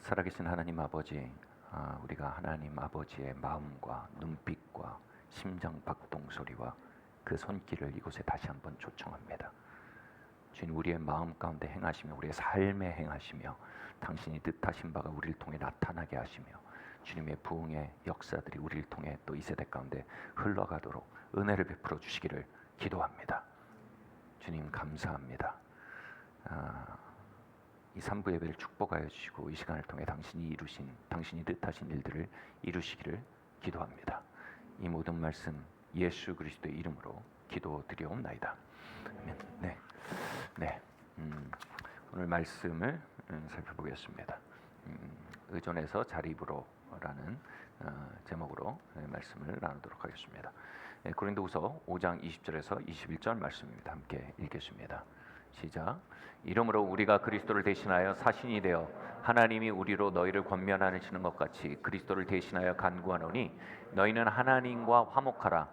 살아계신 하나님 아버지, 우리가 하나님 아버지의 마음과 눈빛과 심장 박동 소리와 그 손길을 이곳에 다시 한번 초청합니다. 주님, 우리의 마음 가운데 행하시며 우리의 삶에 행하시며 당신이 뜻하신 바가 우리를 통해 나타나게 하시며 주님의 부흥의 역사들이 우리를 통해 또 이 세대 가운데 흘러가도록 은혜를 베풀어 주시기를 기도합니다. 주님 감사합니다. 이 3부 예배를 축복하여 주시고 이 시간을 통해 당신이 뜻하신 일들을 이루시기를 기도합니다. 이 모든 말씀 예수 그리스도의 이름으로 기도드리옵나이다. 아멘. 네. 오늘 말씀을 살펴보겠습니다. 의존해서 자립으로라는 제목으로 말씀을 나누도록 하겠습니다. 고린도후서 5장 20절에서 21절 말씀입니다. 함께 읽겠습니다. 시작. 이러므로 우리가 그리스도를 대신하여 사신이 되어 하나님이 우리로 너희를 권면하시는 것 같이 그리스도를 대신하여 간구하노니 너희는 하나님과 화목하라.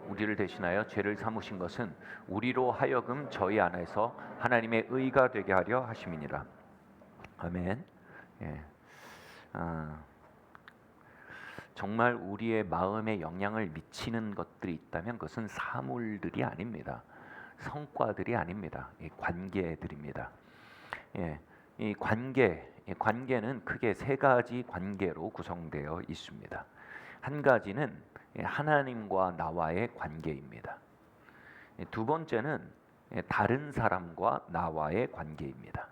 우리를 대신하여 죄를 삼으신 것은 우리로 하여금 저희 안에서 하나님의 의가 되게 하려 하심이니라. 아멘. 예. 정말 우리의 마음에 영향을 미치는 것들이 있다면 그것은 사물들이 아닙니다. 성과들이 아닙니다. 이 관계들입니다. 예, 이 관계는 크게 세 가지 관계로 구성되어 있습니다. 한 가지는 하나님과 나와의 관계입니다. 두 번째는 다른 사람과 나와의 관계입니다.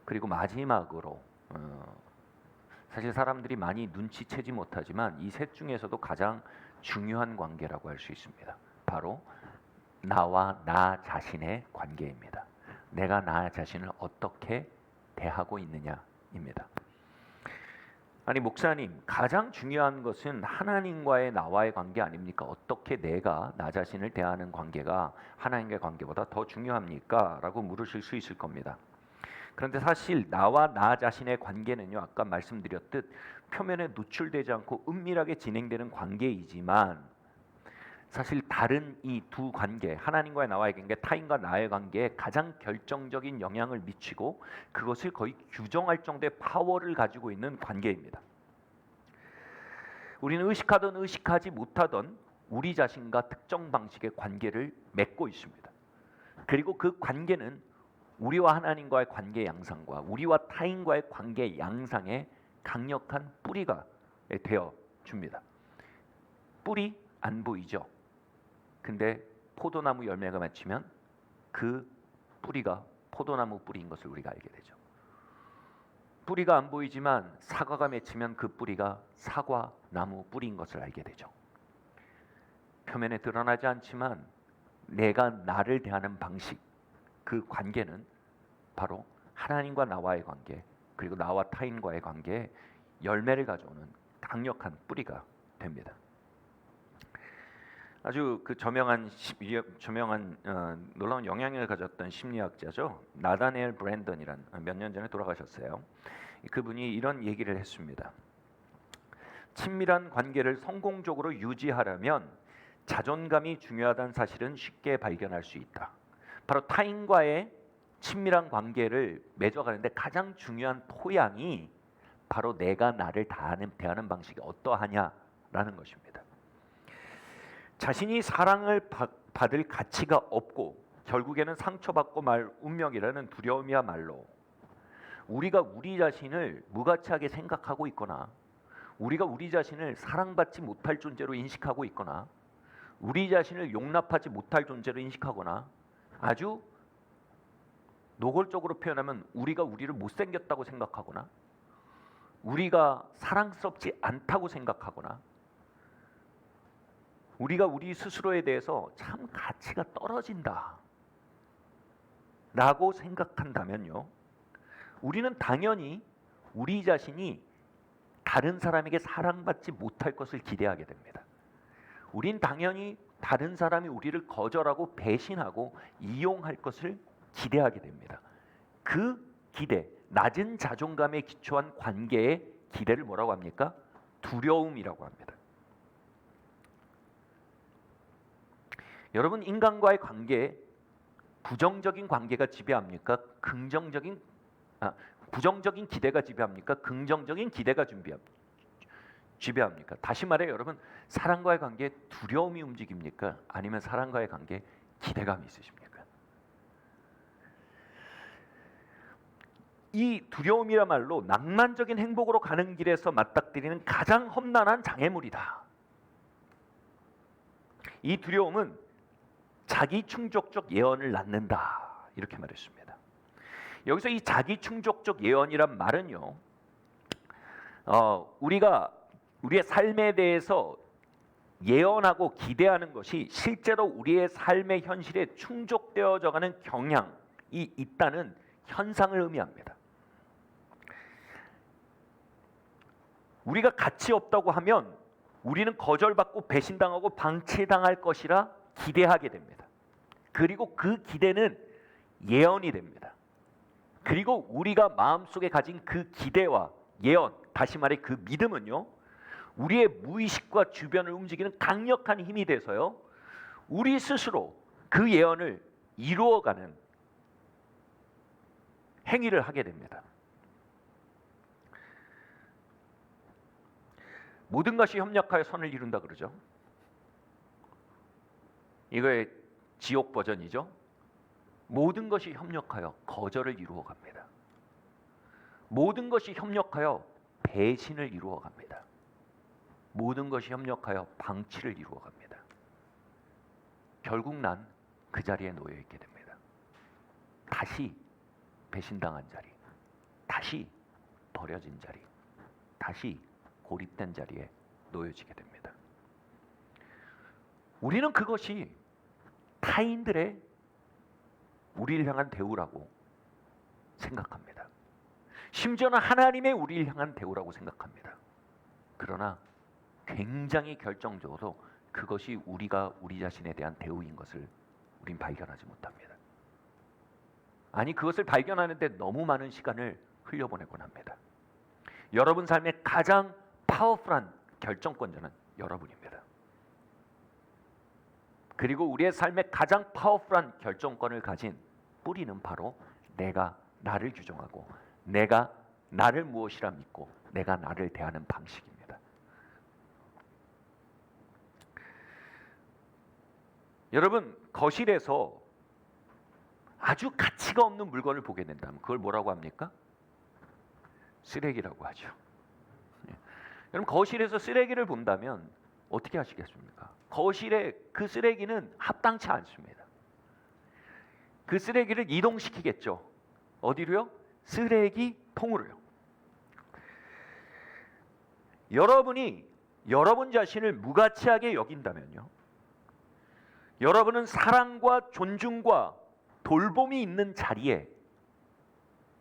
그리고 마지막으로 사실 사람들이 많이 눈치채지 못하지만 이 셋 중에서도 가장 중요한 관계라고 할 수 있습니다. 바로 나와 나 자신의 관계입니다. 내가 나 자신을 어떻게 대하고 있느냐입니다. 아니 목사님, 가장 중요한 것은 하나님과의 나와의 관계 아닙니까? 어떻게 내가 나 자신을 대하는 관계가 하나님과의 관계보다 더 중요합니까? 라고 물으실 수 있을 겁니다. 그런데 사실 나와 나 자신의 관계는요, 아까 말씀드렸듯 표면에 노출되지 않고 은밀하게 진행되는 관계이지만 사실 다른 이 두 관계, 하나님과의 나와의 관계, 타인과 나의 관계에 가장 결정적인 영향을 미치고 그것을 거의 규정할 정도의 파워를 가지고 있는 관계입니다. 우리는 의식하든 의식하지 못하던 우리 자신과 특정 방식의 관계를 맺고 있습니다. 그리고 그 관계는 우리와 하나님과의 관계 양상과 우리와 타인과의 관계 양상의 강력한 뿌리가 되어 줍니다. 뿌리 안 보이죠? 근데 포도나무 열매가 맺히면 그 뿌리가 포도나무 뿌리인 것을 우리가 알게 되죠. 뿌리가 안 보이지만 사과가 맺히면 그 뿌리가 사과나무 뿌리인 것을 알게 되죠. 표면에 드러나지 않지만 내가 나를 대하는 방식, 그 관계는 바로 하나님과 나와의 관계, 그리고 나와 타인과의 관계에 열매를 가져오는 강력한 뿌리가 됩니다. 아주 그 저명한 놀라운 영향력을 가졌던 심리학자죠. 나다니엘 브랜던이란 몇 년 전에 돌아가셨어요. 그분이 이런 얘기를 했습니다. 친밀한 관계를 성공적으로 유지하려면 자존감이 중요하다는 사실은 쉽게 발견할 수 있다. 바로 타인과의 친밀한 관계를 맺어가는데 가장 중요한 토양이 바로 내가 나를 대하는 방식이 어떠하냐라는 것입니다. 자신이 사랑을 받을 가치가 없고 결국에는 상처받고 말 운명이라는 두려움이야말로 우리가 우리 자신을 무가치하게 생각하고 있거나 우리가 우리 자신을 사랑받지 못할 존재로 인식하고 있거나 우리 자신을 용납하지 못할 존재로 인식하거나 아주 노골적으로 표현하면 우리가 우리를 못생겼다고 생각하거나 우리가 사랑스럽지 않다고 생각하거나 우리가 우리 스스로에 대해서 참 가치가 떨어진다 라고 생각한다면요, 우리는 당연히 우리 자신이 다른 사람에게 사랑받지 못할 것을 기대하게 됩니다. 우린 당연히 다른 사람이 우리를 거절하고 배신하고 이용할 것을 기대하게 됩니다. 그 기대, 낮은 자존감에 기초한 관계의 기대를 뭐라고 합니까? 두려움이라고 합니다. 여러분, 인간과의 관계에 부정적인 관계가 지배합니까? 부정적인 기대가 지배합니까? 긍정적인 기대가 지배합니까? 다시 말해 여러분, 사랑과의 관계에 두려움이 움직입니까? 아니면 사랑과의 관계에 기대감이 있으십니까? 이 두려움이야말로 낭만적인 행복으로 가는 길에서 맞닥뜨리는 가장 험난한 장애물이다. 이 두려움은 자기 충족적 예언을 낳는다. 이렇게 말했습니다. 여기서 이 자기 충족적 예언이란 말은요, 우리가 우리의 삶에 대해서 예언하고 기대하는 것이 실제로 우리의 삶의 현실에 충족되어져가는 경향이 있다는 현상을 의미합니다. 우리가 가치 없다고 하면 우리는 거절받고 배신당하고 방치당할 것이라 기대하게 됩니다. 그리고 그 기대는 예언이 됩니다. 그리고 우리가 마음속에 가진 그 기대와 예언, 다시 말해 그 믿음은요, 우리의 무의식과 주변을 움직이는 강력한 힘이 돼서요, 우리 스스로 그 예언을 이루어가는 행위를 하게 됩니다. 모든 것이 협력하여 선을 이룬다 그러죠. 이거의 지옥 버전이죠. 모든 것이 협력하여 거절을 이루어 갑니다. 모든 것이 협력하여 배신을 이루어 갑니다. 모든 것이 협력하여 방치를 이루어 갑니다. 결국 난 그 자리에 놓여 있게 됩니다. 다시 배신당한 자리, 다시 버려진 자리, 다시 고립된 자리에 놓여지게 됩니다. 우리는 그것이 타인들의 우리를 향한 대우라고 생각합니다. 심지어는 하나님의 우리를 향한 대우라고 생각합니다. 그러나 굉장히 결정적으로 그것이 우리가 우리 자신에 대한 대우인 것을 우린 발견하지 못합니다. 아니, 그것을 발견하는데 너무 많은 시간을 흘려보내곤 합니다. 여러분 삶의 가장 파워풀한 결정권자는 여러분입니다. 그리고 우리의 삶의 가장 파워풀한 결정권을 가진 뿌리는 바로 내가 나를 규정하고 내가 나를 무엇이라 믿고 내가 나를 대하는 방식입니다. 여러분, 거실에서 아주 가치가 없는 물건을 보게 된다면 그걸 뭐라고 합니까? 쓰레기라고 하죠. 여러분, 거실에서 쓰레기를 본다면 어떻게 하시겠습니까? 거실에 그 쓰레기는 합당치 않습니다. 그 쓰레기를 이동시키겠죠. 어디로요? 쓰레기통으로요. 여러분이 여러분 자신을 무가치하게 여긴다면요, 여러분은 사랑과 존중과 돌봄이 있는 자리에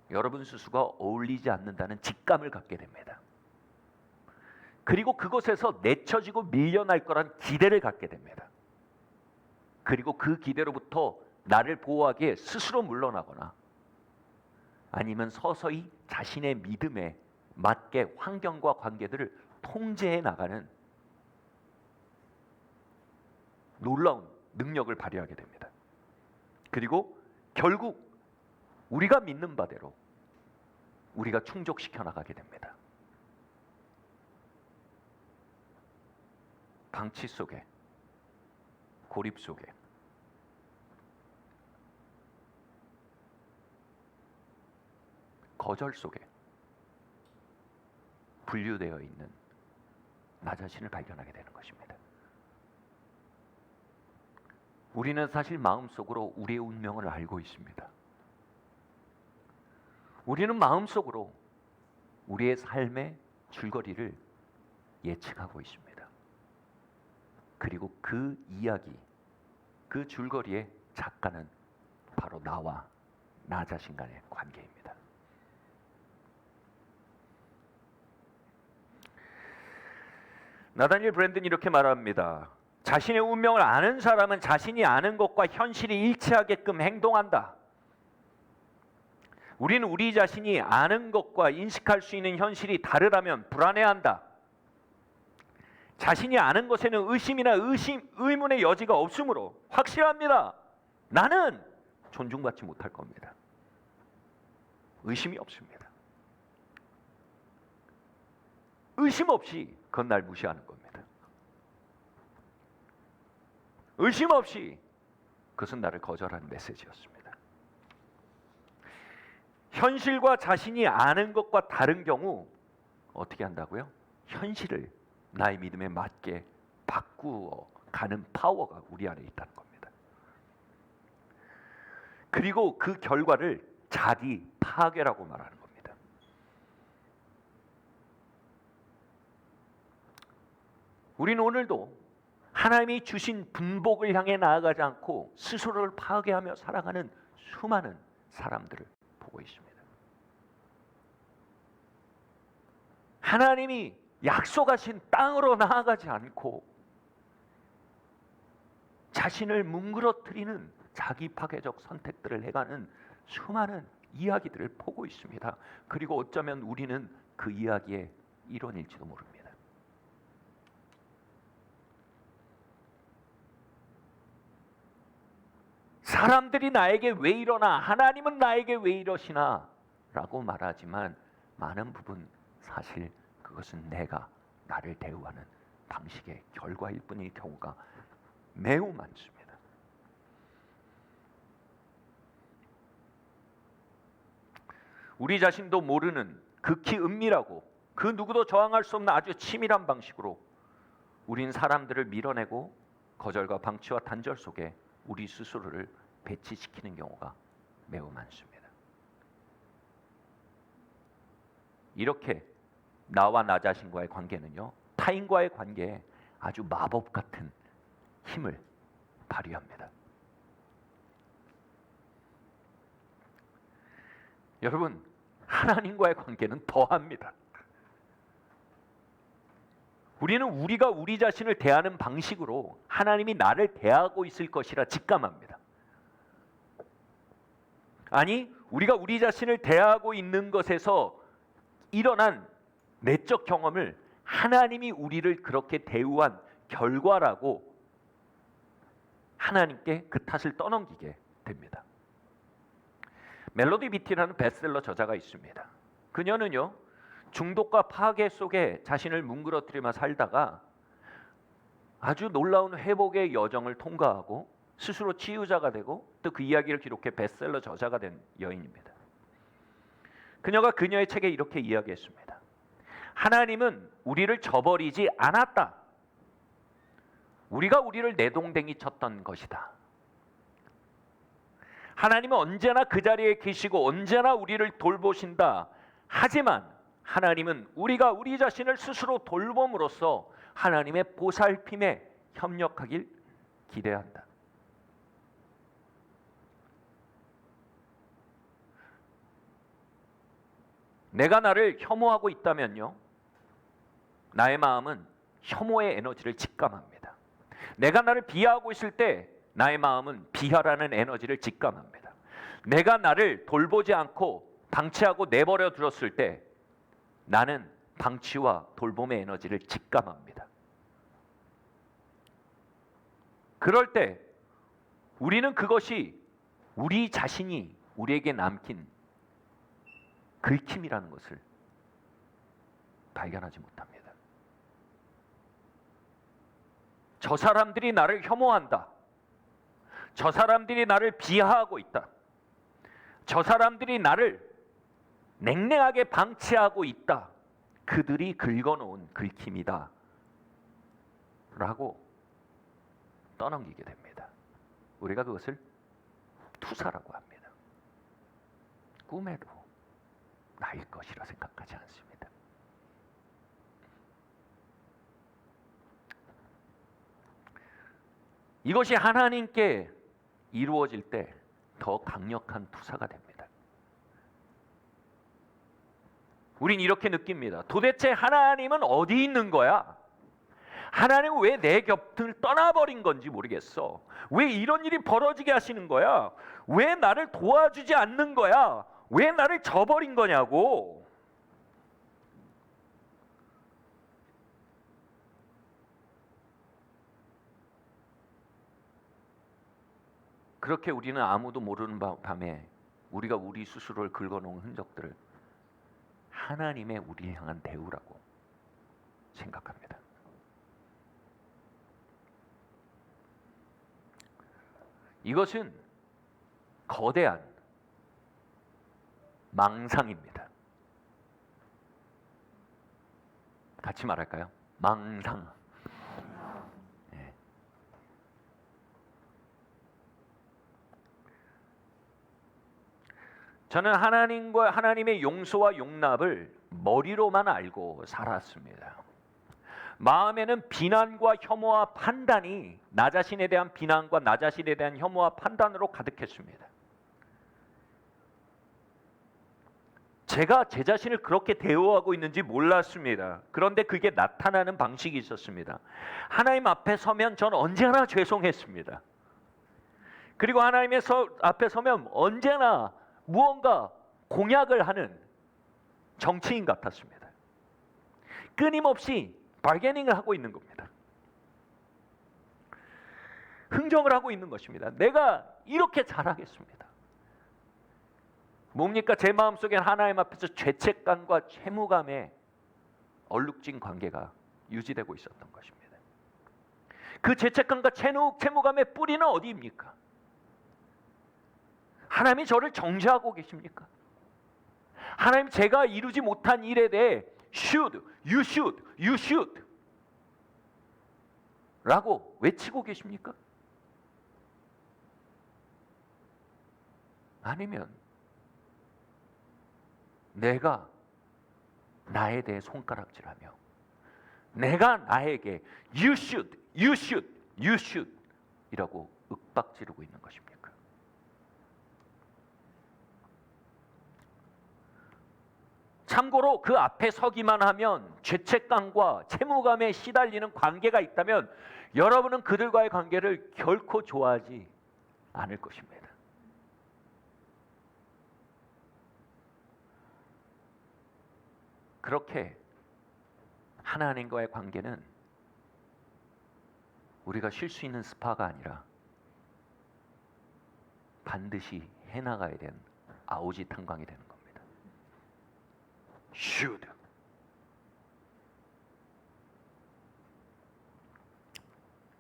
여러분 스스로가 어울리지 않는다는 직감을 갖게 됩니다. 그리고 그곳에서 내쳐지고 밀려날 거란 기대를 갖게 됩니다. 그리고 그 기대로부터 나를 보호하기에 스스로 물러나거나 아니면 서서히 자신의 믿음에 맞게 환경과 관계들을 통제해 나가는 놀라운 능력을 발휘하게 됩니다. 그리고 결국 우리가 믿는 바대로 우리가 충족시켜 나가게 됩니다. 방치 속에, 고립 속에, 거절 속에 분류되어 있는 나 자신을 발견하게 되는 것입니다. 우리는 사실 마음속으로 우리의 운명을 알고 있습니다. 우리는 마음속으로 우리의 삶의 줄거리를 예측하고 있습니다. 그리고 그 이야기, 그 줄거리의 작가는 바로 나와 나 자신 간의 관계입니다. 나다니엘 브랜든이 이렇게 말합니다. 자신의 운명을 아는 사람은 자신이 아는 것과 현실이 일치하게끔 행동한다. 우리는 우리 자신이 아는 것과 인식할 수 있는 현실이 다르다면 불안해한다. 자신이 아는 것에는 의심이나 의문의 여지가 없으므로 확실합니다. 나는 존중받지 못할 겁니다. 의심이 없습니다. 의심 없이 그건 날 무시하는 겁니다. 의심 없이 그것은 나를 거절하는 메시지였습니다. 현실과 자신이 아는 것과 다른 경우 어떻게 한다고요? 현실을 나의 믿음에 맞게 바꾸어 가는 파워가 우리 안에 있다는 겁니다. 그리고 그 결과를 자기 파괴라고 말하는 겁니다. 우리는 오늘도 하나님이 주신 분복을 향해 나아가지 않고 스스로를 파괴하며 살아가는 수많은 사람들을 보고 있습니다. 하나님이 약속하신 땅으로 나아가지 않고 자신을 뭉그러뜨리는 자기 파괴적 선택들을 해가는 수많은 이야기들을 보고 있습니다. 그리고 어쩌면 우리는 그 이야기의 일원일지도 모릅니다. 사람들이 나에게 왜 이러나, 하나님은 나에게 왜 이러시나 라고 말하지만 많은 부분 사실 그것은 내가 나를 대우하는 방식의 결과일 뿐인 경우가 매우 많습니다. 우리 자신도 모르는 극히 은밀하고 그 누구도 저항할 수 없는 아주 치밀한 방식으로 우린 사람들을 밀어내고 거절과 방치와 단절 속에 우리 스스로를 배치시키는 경우가 매우 많습니다. 이렇게 나와 나 자신과의 관계는요, 타인과의 관계에 아주 마법 같은 힘을 발휘합니다. 여러분, 하나님과의 관계는 더합니다. 우리는 우리가 우리 자신을 대하는 방식으로 하나님이 나를 대하고 있을 것이라 직감합니다. 아니, 우리가 우리 자신을 대하고 있는 것에서 일어난 내적 경험을 하나님이 우리를 그렇게 대우한 결과라고 하나님께 그 탓을 떠넘기게 됩니다. 멜로디 비티라는 베스트셀러 저자가 있습니다. 그녀는요, 중독과 파괴 속에 자신을 뭉그러뜨리며 살다가 아주 놀라운 회복의 여정을 통과하고 스스로 치유자가 되고 또 그 이야기를 기록해 베스트셀러 저자가 된 여인입니다. 그녀가 그녀의 책에 이렇게 이야기했습니다. 하나님은 우리를 저버리지 않았다. 우리가 우리를 내동댕이 쳤던 것이다. 하나님은 언제나 그 자리에 계시고 언제나 우리를 돌보신다. 하지만 하나님은 우리가 우리 자신을 스스로 돌봄으로써 하나님의 보살핌에 협력하길 기대한다. 내가 나를 혐오하고 있다면요, 나의 마음은 혐오의 에너지를 직감합니다. 내가 나를 비하하고 있을 때 나의 마음은 비하라는 에너지를 직감합니다. 내가 나를 돌보지 않고 방치하고 내버려 두었을 때 나는 방치와 돌봄의 에너지를 직감합니다. 그럴 때 우리는 그것이 우리 자신이 우리에게 남긴 긁힘이라는 것을 발견하지 못합니다. 저 사람들이 나를 혐오한다. 저 사람들이 나를 비하하고 있다. 저 사람들이 나를 냉랭하게 방치하고 있다. 그들이 긁어놓은 긁힘이다. 라고 떠넘기게 됩니다. 우리가 그것을 투사라고 합니다. 꿈에도 나일 것이라 생각하지 않습니다. 이것이 하나님께 이루어질 때 더 강력한 투사가 됩니다. 우린 이렇게 느낍니다. 도대체 하나님은 어디 있는 거야? 하나님은 왜 내 곁을 떠나버린 건지 모르겠어. 왜 이런 일이 벌어지게 하시는 거야? 왜 나를 도와주지 않는 거야? 왜 나를 저버린 거냐고. 그렇게 우리는 아무도 모르는 밤에 우리가 우리 스스로를 긁어놓은 흔적들을 하나님의 우리를 향한 대우라고 생각합니다. 이것은 거대한 망상입니다. 같이 말할까요? 망상. 네. 저는 하나님과 하나님의 용서와 용납을 머리로만 알고 살았습니다. 마음에는 비난과 혐오와 판단이 나 자신에 대한 비난과 나 자신에 대한 혐오와 판단으로 가득했습니다. 제가 제 자신을 그렇게 대우하고 있는지 몰랐습니다. 그런데 그게 나타나는 방식이 있었습니다. 하나님 앞에 서면 전 언제나 죄송했습니다. 그리고 하나님의 앞에 서면 언제나 무언가 공약을 하는 정치인 같았습니다. 끊임없이 바게닝을 하고 있는 겁니다. 흥정을 하고 있는 것입니다. 내가 이렇게 잘하겠습니다. 뭡니까? 제 마음속엔 하나님 앞에서 죄책감과 채무감의 얼룩진 관계가 유지되고 있었던 것입니다. 그 죄책감과 채무감의 뿌리는 어디입니까? 하나님이 저를 정죄하고 계십니까? 하나님 제가 이루지 못한 일에 대해 you should 라고 외치고 계십니까? 아니면 내가 나에 대해 손가락질하며 내가 나에게 you should 이라고 윽박지르고 있는 것입니까? 참고로 그 앞에 서기만 하면 죄책감과 채무감에 시달리는 관계가 있다면 여러분은 그들과의 관계를 결코 좋아하지 않을 것입니다. 그렇게 하나님과의 관계는 우리가 쉴 수 있는 스파가 아니라 반드시 해나가야 되는 아오지 탄광이 되는 겁니다. should.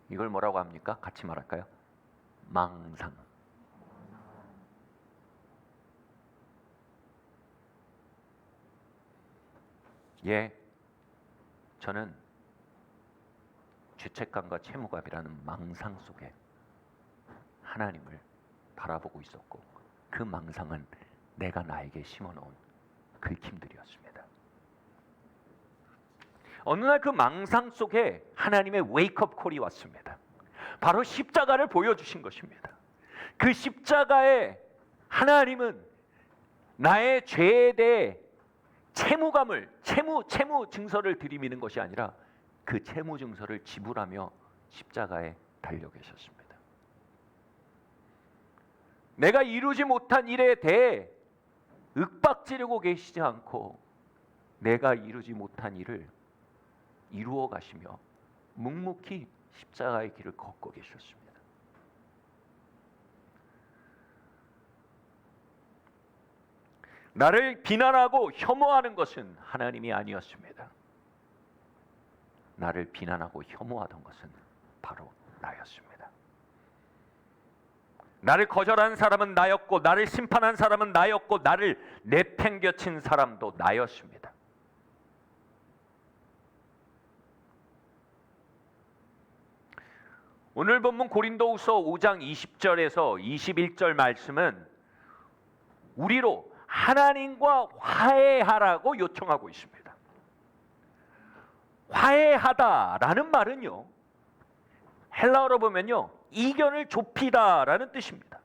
이걸 뭐라고 합니까? 같이 말할까요? 망상. 예, 저는 죄책감과 채무감이라는 망상 속에 하나님을 바라보고 있었고 그 망상은 내가 나에게 심어놓은 긁힘들이었습니다. 어느 날 그 망상 속에 하나님의 웨이크업 콜이 왔습니다. 바로 십자가를 보여주신 것입니다. 그 십자가에 하나님은 나의 죄에 대해 채무 증서를 들이미는 것이 아니라 그 채무 증서를 지불하며 십자가에 달려 계셨습니다. 내가 이루지 못한 일에 대해 윽박지르고 계시지 않고 내가 이루지 못한 일을 이루어 가시며 묵묵히 십자가의 길을 걷고 계셨습니다. 나를 비난하고 혐오하는 것은 하나님이 아니었습니다. 나를 비난하고 혐오하던 것은 바로 나였습니다. 나를 거절한 사람은 나였고 나를 심판한 사람은 나였고 나를 내팽겨친 사람도 나였습니다. 오늘 본문 고린도후서 5장 20절에서 21절 말씀은 우리로 하나님과 화해하라고 요청하고 있습니다. 화해하다라는 말은요, 헬라어로 보면요, 이견을 좁히다라는 뜻입니다.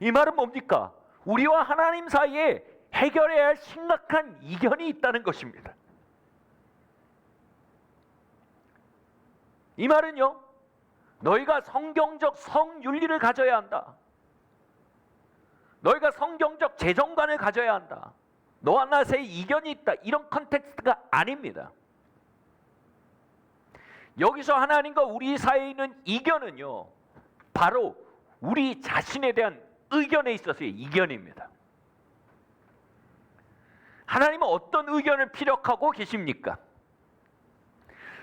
이 말은 뭡니까? 우리와 하나님 사이에 해결해야 할 심각한 이견이 있다는 것입니다. 이 말은요, 너희가 성경적 성윤리를 가져야 한다. 너희가 성경적 재정관을 가져야 한다. 너와 나 사이에 이견이 있다. 이런 컨텍스트가 아닙니다. 여기서 하나님과 우리 사이에 있는 이견은요, 바로 우리 자신에 대한 의견에 있어서의 이견입니다. 하나님은 어떤 의견을 피력하고 계십니까?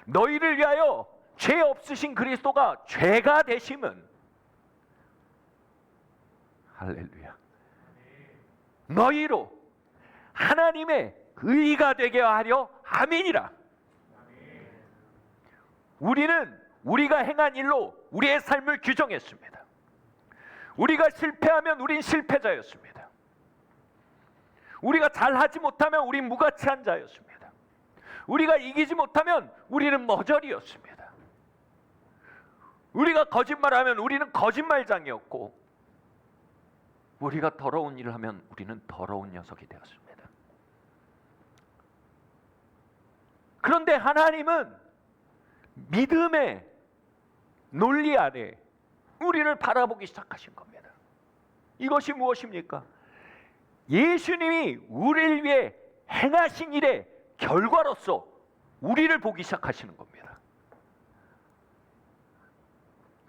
너희를 위하여 죄 없으신 그리스도가 죄가 되심은, 할렐루야, 너희로 하나님의 의가 되게 하려 함이니라. 우리는 우리가 행한 일로 우리의 삶을 규정했습니다. 우리가 실패하면 우린 실패자였습니다. 우리가 잘하지 못하면 우린 무가치한 자였습니다. 우리가 이기지 못하면 우리는 머저리였습니다. 우리가 거짓말하면 우리는 거짓말장이었고, 우리가 더러운 일을 하면 우리는 더러운 녀석이 되었습니다. 그런데 하나님은 믿음의 논리 아래 우리를 바라보기 시작하신 겁니다. 이것이 무엇입니까? 예수님이 우리를 위해 행하신 일의 결과로서 우리를 보기 시작하시는 겁니다.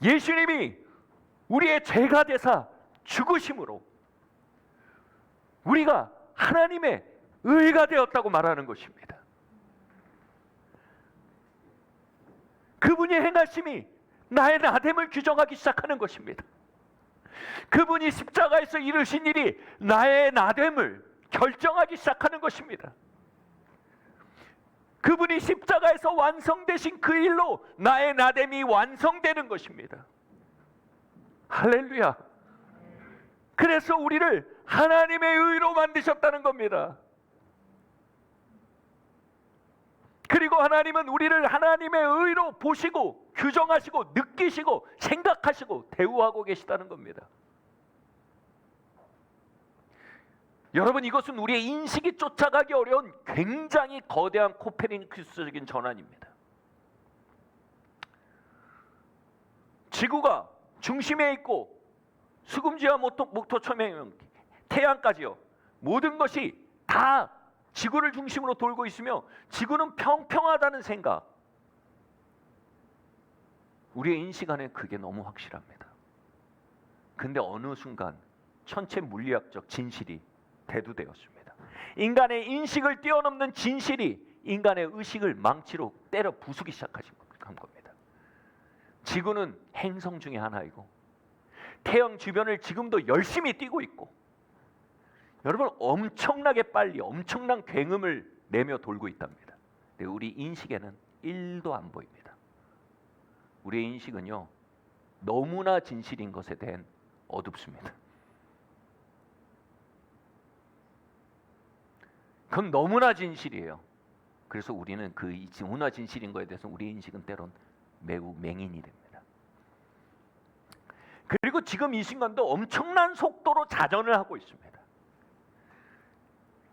예수님이 우리의 죄가 되사 죽으심으로 우리가 하나님의 의가 되었다고 말하는 것입니다. 그분이 행하심이 나의 나됨을 규정하기 시작하는 것입니다. 그분이 십자가에서 이루신 일이 나의 나됨을 결정하기 시작하는 것입니다. 그분이 십자가에서 완성되신 그 일로 나의 나됨이 완성되는 것입니다. 할렐루야. 그래서 우리를 하나님의 의로 만드셨다는 겁니다. 그리고 하나님은 우리를 하나님의 의로 보시고 규정하시고 느끼시고 생각하시고 대우하고 계시다는 겁니다. 여러분, 이것은 우리의 인식이 쫓아가기 어려운 굉장히 거대한 코페르니쿠스적인 전환입니다. 지구가 중심에 있고 수금지와 목토초명, 태양까지요, 모든 것이 다 지구를 중심으로 돌고 있으며 지구는 평평하다는 생각, 우리의 인식 안에 그게 너무 확실합니다. 근데 어느 순간 천체 물리학적 진실이 대두되었습니다. 인간의 인식을 뛰어넘는 진실이 인간의 의식을 망치로 때려 부수기 시작한 겁니다. 지구는 행성 중에 하나이고 태양 주변을 지금도 열심히 뛰고 있고, 여러분, 엄청나게 빨리 엄청난 굉음을 내며 돌고 있답니다. 근데 우리 인식에는 1도 안 보입니다. 우리의 인식은요, 너무나 진실인 것에 대한 어둡습니다. 그건 너무나 진실이에요. 그래서 우리는 그 너무나 진실인 것에 대해서 우리의 인식은 때론 매우 맹인이 됩니다. 그리고 지금 이 순간도 엄청난 속도로 자전을 하고 있습니다.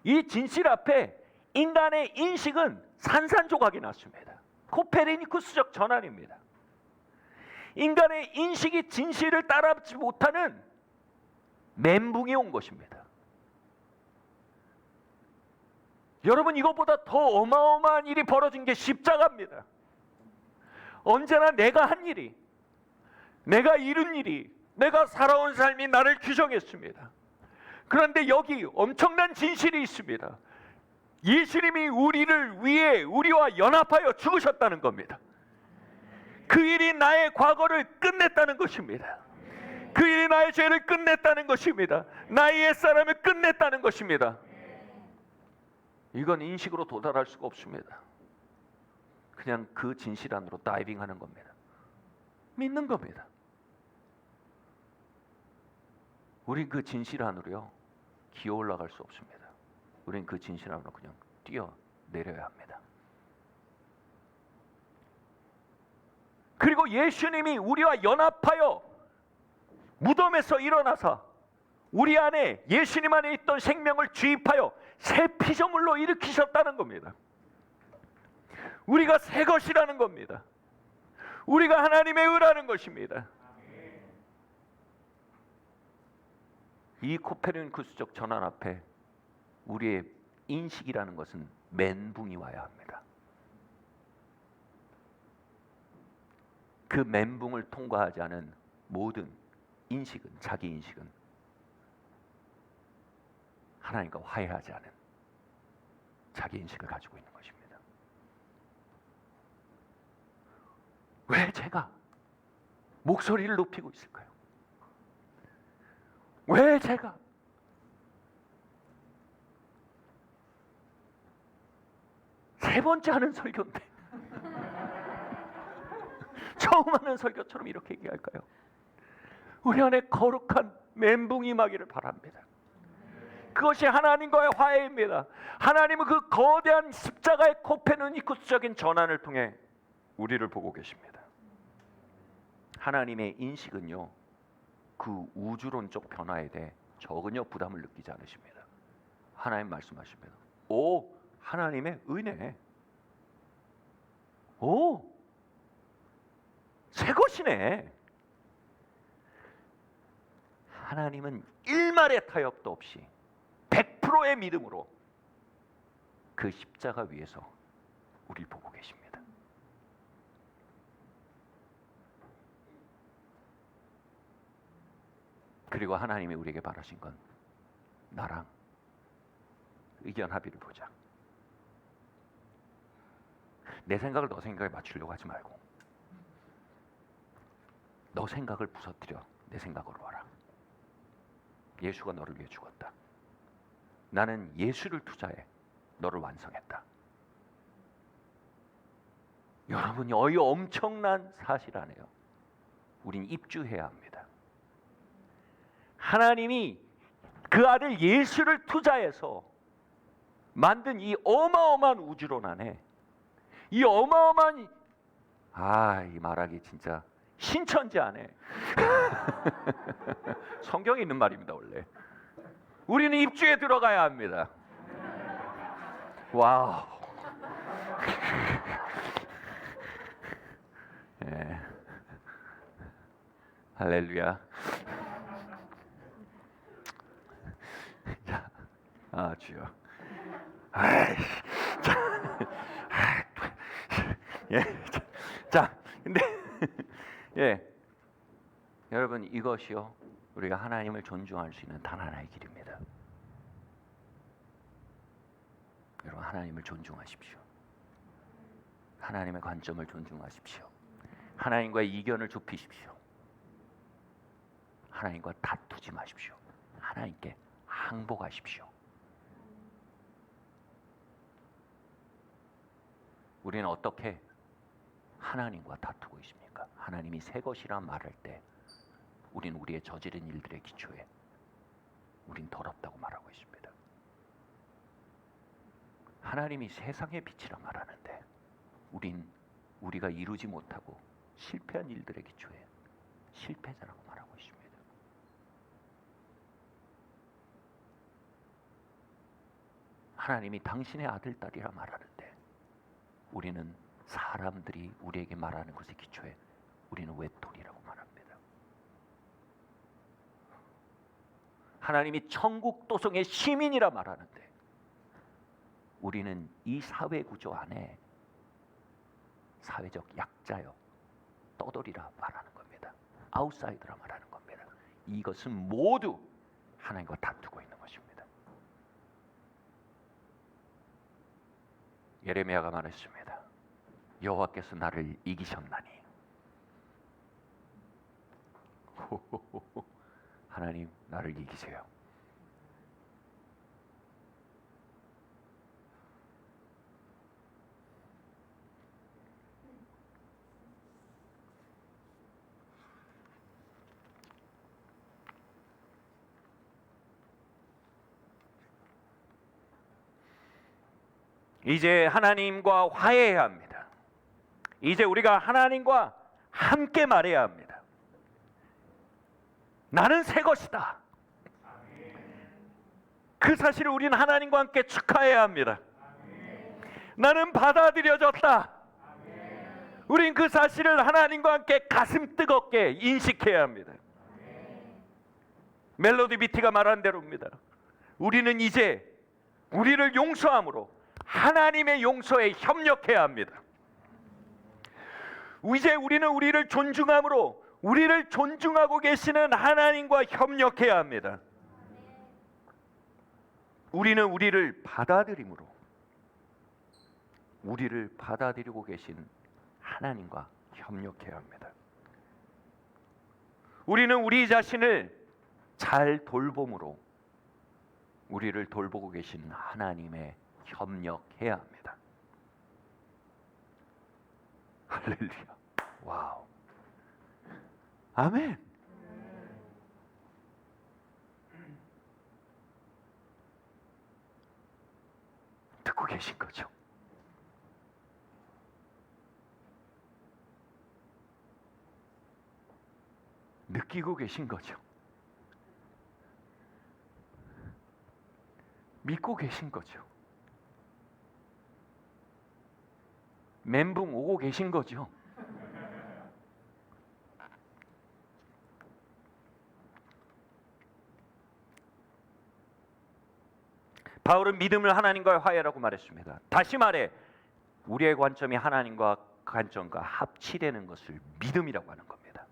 이 진실 앞에 인간의 인식은 산산조각이 났습니다. 코페르니쿠스적 전환입니다. 인간의 인식이 진실을 따라잡지 못하는 멘붕이 온 것입니다. 여러분, 이것보다 더 어마어마한 일이 벌어진 게 십자가입니다. 언제나 내가 한 일이, 내가 이룬 일이, 내가 살아온 삶이 나를 규정했습니다. 그런데 여기 엄청난 진실이 있습니다. 예수님이 우리를 위해 우리와 연합하여 죽으셨다는 겁니다. 그 일이 나의 과거를 끝냈다는 것입니다. 그 일이 나의 죄를 끝냈다는 것입니다. 나의 옛사람을 끝냈다는 것입니다. 이건 인식으로 도달할 수가 없습니다. 그냥 그 진실 안으로 다이빙하는 겁니다. 믿는 겁니다. 우린 그 진실 안으로요, 기어 올라갈 수 없습니다. 우린 그 진실 안으로 그냥 뛰어내려야 합니다. 그리고 예수님이 우리와 연합하여 무덤에서 일어나서 우리 안에, 예수님 안에 있던 생명을 주입하여 새 피조물로 일으키셨다는 겁니다. 우리가 새 것이라는 겁니다. 우리가 하나님의 의라는 것입니다. 이 코페르니쿠스적 전환 앞에 우리의 인식이라는 것은 멘붕이 와야 합니다. 그 멘붕을 통과하지 않은 모든 인식은, 자기 인식은 하나님과 화해하지 않은 자기 인식을 가지고 있는 것입니다. 왜 제가 목소리를 높이고 있을까요? 왜 제가 세 번째 하는 설교인데 처음 하는 설교처럼 이렇게 얘기할까요? 우리 안에 거룩한 멘붕이 임하기를 바랍니다. 그것이 하나님과의 화해입니다. 하나님은 그 거대한 십자가의 코페르니쿠스적인 전환을 통해 우리를 보고 계십니다. 하나님의 인식은요, 그 우주론적 변화에 대해 전혀 부담을 느끼지 않으십니다. 하나님 말씀하십니다. 오, 하나님의 은혜. 오, 새 것이네. 하나님은 일말의 타협도 없이 100%의 믿음으로 그 십자가 위에서 우리를 보고 계십니다. 그리고 하나님이 우리에게 바라신 건 나랑 의견 합의를 보자. 내 생각을 너 생각에 맞추려고 하지 말고 너 생각을 부서뜨려 내 생각으로 와라. 예수가 너를 위해 죽었다. 나는 예수를 투자해 너를 완성했다. 여러분이 이 엄청난 사실 안에요. 우린 입주해야 합니다. 하나님이 그 아들 예수를 투자해서 만든 이 어마어마한 우주론 안에 이 어마어마한 이 말하기 진짜 신천지 안에 성경에 있는 말입니다. 원래 우리는 입주에 들어가야 합니다. 와우. 예. 할렐루야. 자, 주여. 자, 근데 여러분 이것이요 우리가 하나님을 존중할 수 있는 단 하나의 길입니다. 여러분 하나님을 존중하십시오. 하나님의 관점을 존중하십시오. 하나님과의 이견을 좁히십시오. 하나님과 다투지 마십시오. 하나님께 항복하십시오. 우리는 어떻게 하나님과 다투고 있습니까? 하나님이 새 것이라 말할 때 우린 우리의 저지른 일들의 기초에 우린 더럽다고 말하고 있습니다. 하나님이 세상의 빛이라 말하는데 우린 우리가 이루지 못하고 실패한 일들의 기초에 실패자라고 말하고 있습니다. 하나님이 당신의 아들, 딸이라 말하는데 우리는 사람들이 우리에게 말하는 것의 기초에 우리는 외톨이라고 말합니다. 하나님이 천국 도성의 시민이라 말하는데 우리는 이 사회 구조 안에 사회적 약자요, 떠돌이라 말하는 겁니다. 아웃사이더라 말하는 겁니다. 이것은 모두 하나님과 다투고 있는 것입니다. 예레미야가 말했습니다. 여호와께서 나를 이기셨나니. 하나님 나를 이기세요. 이제 하나님과 화해해야 합니다. 이제 우리가 하나님과 함께 말해야 합니다. 나는 새 것이다. 그 사실을 우리는 하나님과 함께 축하해야 합니다. 나는 받아들여졌다. 우린 그 사실을 하나님과 함께 가슴 뜨겁게 인식해야 합니다. 멜로디 비티가 말한 대로입니다. 우리는 이제 우리를 용서함으로 하나님의 용서에 협력해야 합니다. 이제 우리는 우리를 존중함으로 우리를 존중하고 계시는 하나님과 협력해야 합니다. 우리는 우리를 받아들임으로 우리를 받아들이고 계신 하나님과 협력해야 합니다. 우리는 우리 자신을 잘 돌봄으로 우리를 돌보고 계신 하나님에 협력해야 합니다. 할렐루야. 와우. 아멘. 듣고 계신 거죠? 느끼고 계신 거죠? 믿고 계신 거죠? 멘붕 오고 계신 거죠? 바울은 믿음을 하나님과의 화해라고 말했습니다. 다시 말해 우리의 관점이 하나님과 관점과 합치되는 것을 믿음이라고 하는 겁니다.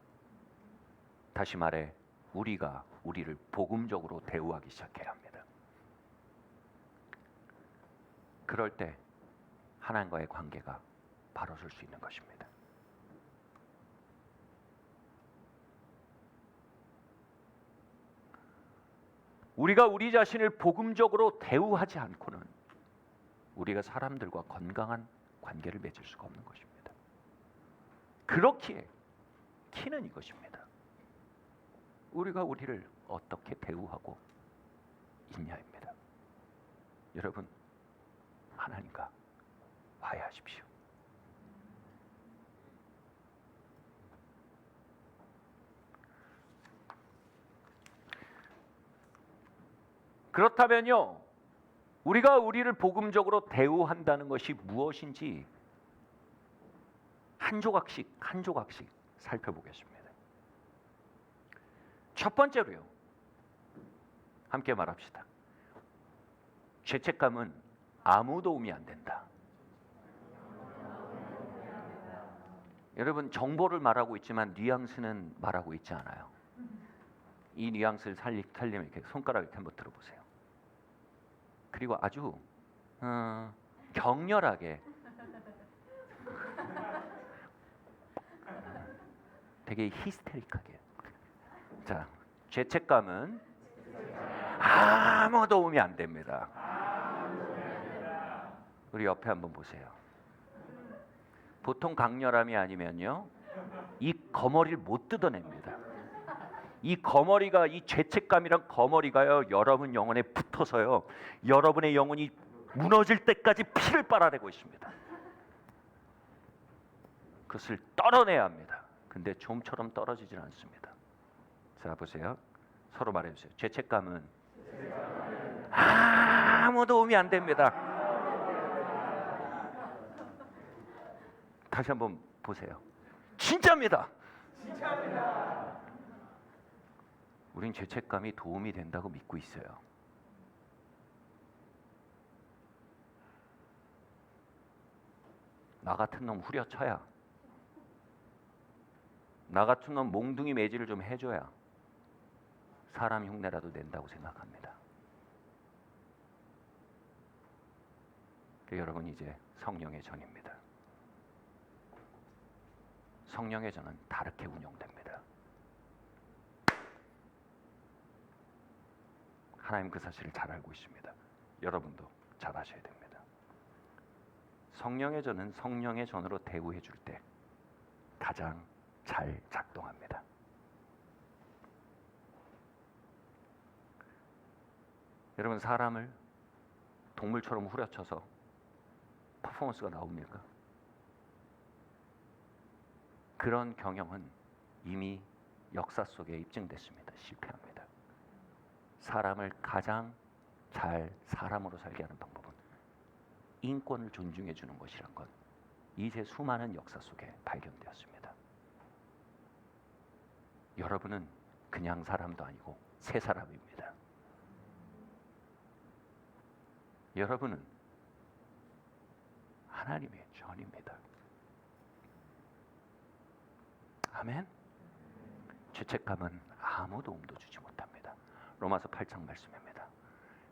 다시 말해 우리가 우리를 복음적으로 대우하기 시작해야 합니다. 그럴 때 하나님과의 관계가 바로 설 수 있는 것입니다. 우리가 우리 자신을 복음적으로 대우하지 않고는 우리가 사람들과 건강한 관계를 맺을 수가 없는 것입니다. 그렇기에 키는 이것입니다. 우리가 우리를 어떻게 대우하고 있냐입니다. 여러분, 하나님과 화해하십시오. 그렇다면요, 우리가 우리를 복음적으로 대우한다는 것이 무엇인지 한 조각씩 살펴보겠습니다. 첫 번째로요, 함께 말합시다. 죄책감은 아무 도움이 안 된다. 여러분, 정보를 말하고 있지만 뉘앙스는 말하고 있지 않아요. 이 뉘앙스를 살리면 이렇게 손가락을 한번 들어보세요. 그리고 아주 격렬하게 되게 히스테릭하게. 자, 죄책감은 아무 도움이 안 됩니다. 우리 옆에 한번 보세요. 보통 강렬함이 아니면요, 이 거머리를 못 뜯어냅니다. 이 거머리가, 이 죄책감이란 거머리가요, 여러분 영혼에 붙어서요, 여러분의 영혼이 무너질 때까지 피를 빨아내고 있습니다. 그것을 떨어내야 합니다. 근데 좀처럼 떨어지질 않습니다. 자, 보세요. 서로 말해주세요. 죄책감은 아무 도움이 안 됩니다. 다시 한번 보세요. 진짜입니다. 우린 죄책감이 도움이 된다고 믿고 있어요. 나 같은 놈 후려쳐야, 나 같은 놈 몽둥이 매질을 좀 해줘야 사람 흉내라도 낸다고 생각합니다. 여러분, 이제 성령의 전입니다. 성령의 전은 다르게 운영됩니다. 하나님 그 사실을 잘 알고 있습니다. 여러분도 잘 아셔야 됩니다. 성령의 전은 성령의 전으로 대우해 줄 때 가장 잘 작동합니다. 여러분, 사람을 동물처럼 후려쳐서 퍼포먼스가 나옵니까? 그런 경영은 이미 역사 속에 입증됐습니다. 실패합니다. 사람을 가장 잘 사람으로 살게 하는 방법은 인권을 존중해 주는 것이란 건 이제 수많은 역사 속에 발견되었습니다. 여러분은 그냥 사람도 아니고 새 사람입니다. 여러분은 하나님의 전입니다. 아멘. 죄책감은 아무 도움도 주지 못합니다. 로마서 8장 말씀입니다.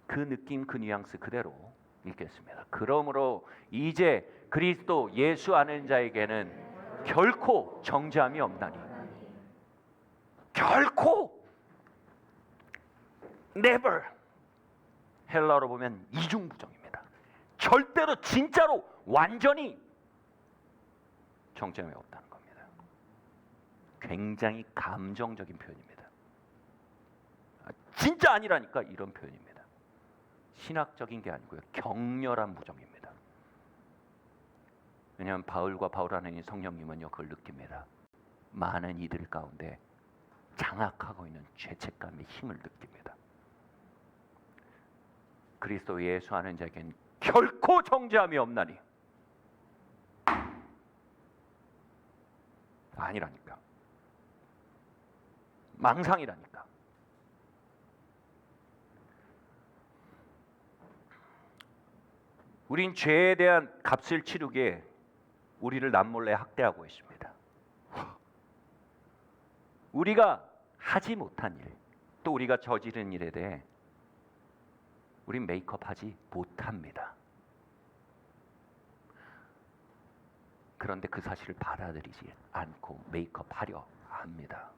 그 느낌, 그 뉘앙스 그대로 읽겠습니다. 그러므로 이제 그리스도 예수 아는 자에게는 결코 정죄함이 없나니. 결코, never. 헬라어로 보면 이중부정입니다. 절대로, 진짜로, 완전히 정죄함이 없다는 겁니다. 굉장히 감정적인 표현입니다. 진짜 아니라니까 이런 표현입니다. 신학적인 게 아니고요, 격렬한 부정입니다. 왜냐하면 바울과 바울 안에 있는 성령님은요, 그걸 느낍니다. 많은 이들 가운데 장악하고 있는 죄책감의 힘을 느낍니다. 그리스도 예수 아는 자에겐 결코 정죄함이 없나니. 아니라니까. 망상이라니까. 우린 죄에 대한 값을 치르기에 우리를 남몰래 학대하고 있습니다. 우리가 하지 못한 일, 또 우리가 저지른 일에 대해 우린 메이크업하지 못합니다. 그런데 그 사실을 받아들이지 않고 메이크업하려 합니다.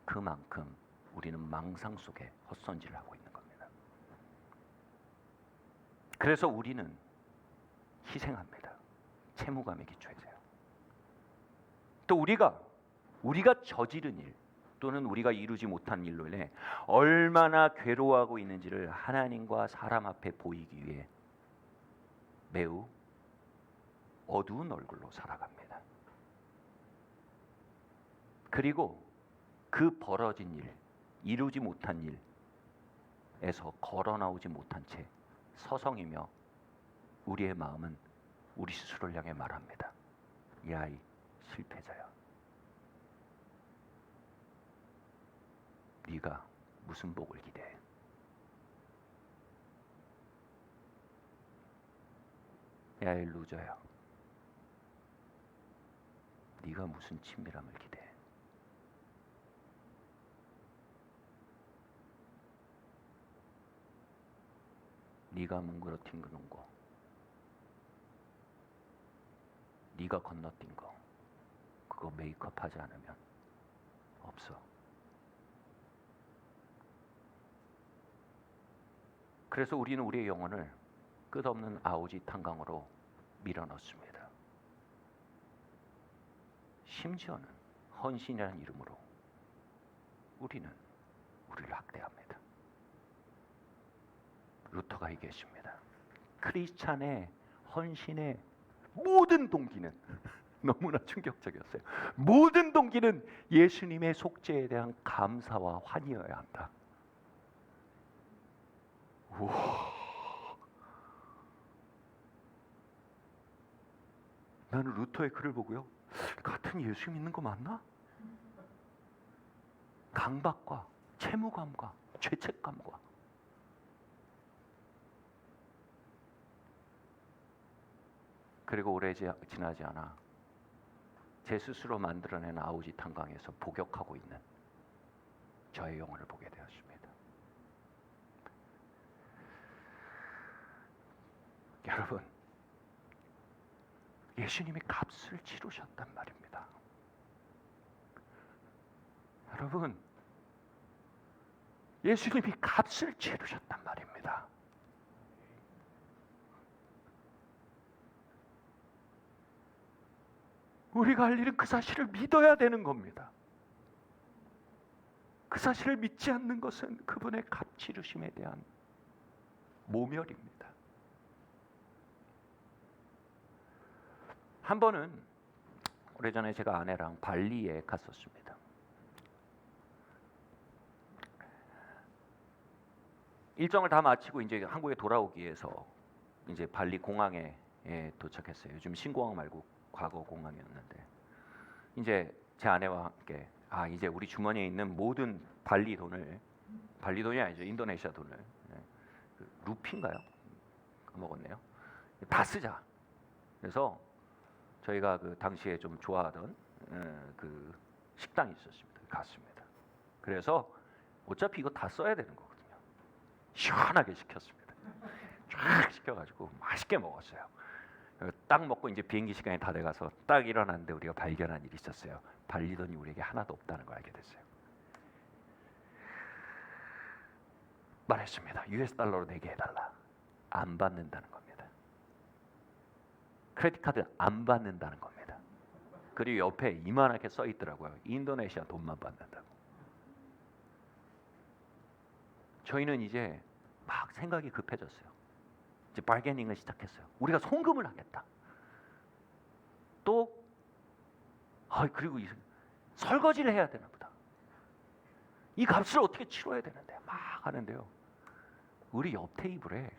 그만큼 우리는 망상 속에 헛손질을 하고 있는 겁니다. 그래서 우리는 희생합니다. 채무감에 기초해서요. 또 우리가 저지른 일 또는 우리가 이루지 못한 일로 인해 얼마나 괴로워하고 있는지를 하나님과 사람 앞에 보이기 위해 매우 어두운 얼굴로 살아갑니다. 그리고 그 벌어진 일, 이루지 못한 일에서 걸어 나오지 못한 채 서성이며 우리의 마음은 우리 스스로를 향해 말합니다. 이 아이 실패자야. 네가 무슨 복을 기대해? 야, 이 루저야. 네가 무슨 친밀함을 기대해? 네가 뭉그러뜨린 거, 네가 건너뛴 거, 그거 메이크업하지 않으면 없어. 그래서 우리는 우리의 영혼을 끝없는 아우지 탄광으로 밀어넣습니다. 심지어는 헌신이라는 이름으로 우리는 우리를 학대합니다. 루터가 얘기했습니다. 크리스찬의 헌신의 모든 동기는 너무나 충격적이었어요. 모든 동기는 예수님의 속죄에 대한 감사와 환희여야 한다. 우와. 나는 루터의 글을 보고요, 같은 예수 믿는 거 맞나? 강박과 채무감과 죄책감과 그리고 오래 지나지 않아 제 스스로 만들어낸 아우지 탄광에서 복역하고 있는 저의 영혼을 보게 되었습니다. 여러분, 예수님이 값을 치르셨단 말입니다. 여러분, 예수님이 값을 치르셨단 말입니다. 우리가 할 일은 그 사실을 믿어야 되는 겁니다. 그 사실을 믿지 않는 것은 그분의 값 치르심에 대한 모멸입니다. 한 번은 오래전에 제가 아내랑 발리에 갔었습니다. 일정을 다 마치고 이제 한국에 돌아오기 위해서 이제 발리 공항에 도착했어요. 요즘 신공항 말고 과거 공항이었는데, 이제 제 아내와 함께 이제 우리 주머니에 있는 모든 발리 돈이 아니죠, 인도네시아 돈을, 루피인가요? 까먹었네요. 다 쓰자. 그래서 저희가 그 당시에 좀 좋아하던 그 식당이 있었습니다. 갔습니다. 그래서 어차피 이거 다 써야 되는 거거든요. 시원하게 시켰습니다. 쫙 시켜가지고 맛있게 먹었어요. 딱 먹고 이제 비행기 시간이 다 돼가서 딱 일어났는데 우리가 발견한 일이 있었어요. 발리더니 우리에게 하나도 없다는 걸 알게 됐어요. 말했습니다. US 달러로 내게 해달라. 안 받는다는 겁니다. 크레딧 카드 안 받는다는 겁니다. 그리고 옆에 이만하게 써 있더라고요. 인도네시아 돈만 받는다고. 저희는 이제 막 생각이 급해졌어요. 이제 바게닝을 시작했어요. 우리가 송금을 하겠다. 또 그리고 설거지를 해야 되나 보다. 이 값을 어떻게 치러야 되는데 막 하는데요. 우리 옆 테이블에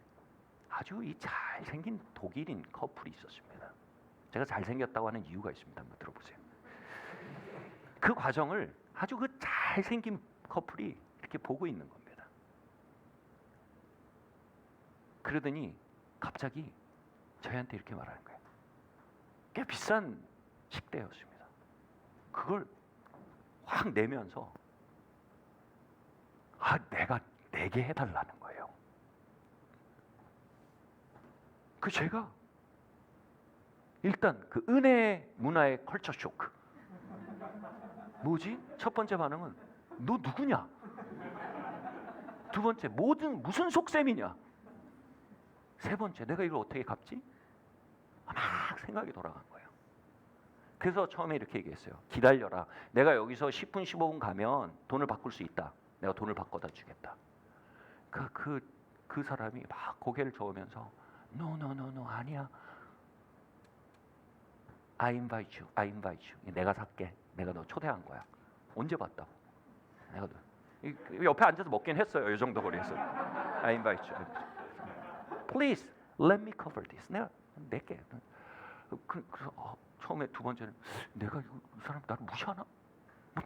아주 이 잘생긴 독일인 커플이 있었습니다. 제가 잘생겼다고 하는 이유가 있습니다. 한번 들어보세요. 그 과정을 아주 그 잘생긴 커플이 이렇게 보고 있는 겁니다. 그러더니 갑자기 저희한테 이렇게 말하는 거예요. 꽤 비싼 식대였습니다. 그걸 확 내면서 내가 내게 해달라는 거예요. 제가 일단 그 은혜 문화의 컬처 쇼크. 뭐지? 첫 번째 반응은 너 누구냐? 두 번째 무슨 속셈이냐? 세 번째 내가 이걸 어떻게 갚지? 막 생각이 돌아간 거예요. 그래서 처음에 이렇게 얘기했어요. 기다려라. 내가 여기서 10분 15분 가면 돈을 바꿀 수 있다. 내가 돈을 바꿔다 주겠다. 그 사람이 막 고개를 저으면서 No, 아니야. I invite you. 내가 살게. 내가 너 초대한 거야. 언제 봤다고? 내가 옆에 앉아서 먹긴 했어요. 이 정도 거리에서. I invite you. Please, let me cover this. 내가 낼게. 그래서 처음에 두 번째는 내가 이 사람 나를 무시하나?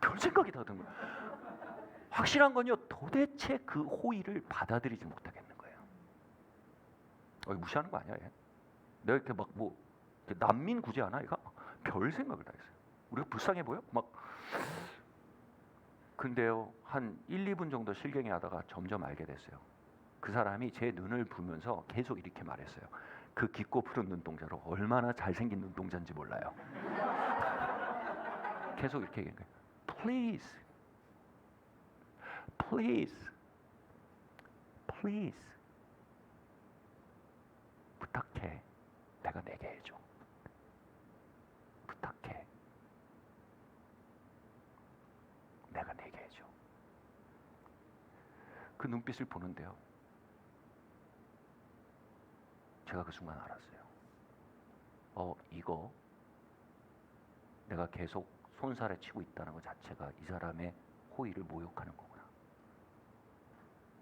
별 생각이 다 든 거야. 확실한 건요. 도대체 그 호의를 받아들이지 못하겠는 거예요. 무시하는 거 아니야? 얘? 내가 이렇게 막 난민 구제하나? 얘가 별 생각을 다 했어요. 우리가 불쌍해 보여? 근데요. 한 1, 2분 정도 실갱이 하다가 점점 알게 됐어요. 그 사람이 제 눈을 보면서 계속 이렇게 말했어요. 그 깊고 푸른 눈동자로 얼마나 잘생긴 눈동자인지 몰라요. 계속 이렇게 얘기한 거예요. Please. 부탁해. 내가 내게 해줘. 부탁해. 내가 내게 해줘. 그 눈빛을 보는데요. 제가 그 순간 알았어요. 이거 내가 계속 손살에 치고 있다는 것 자체가 이 사람의 호의를 모욕하는 거구나.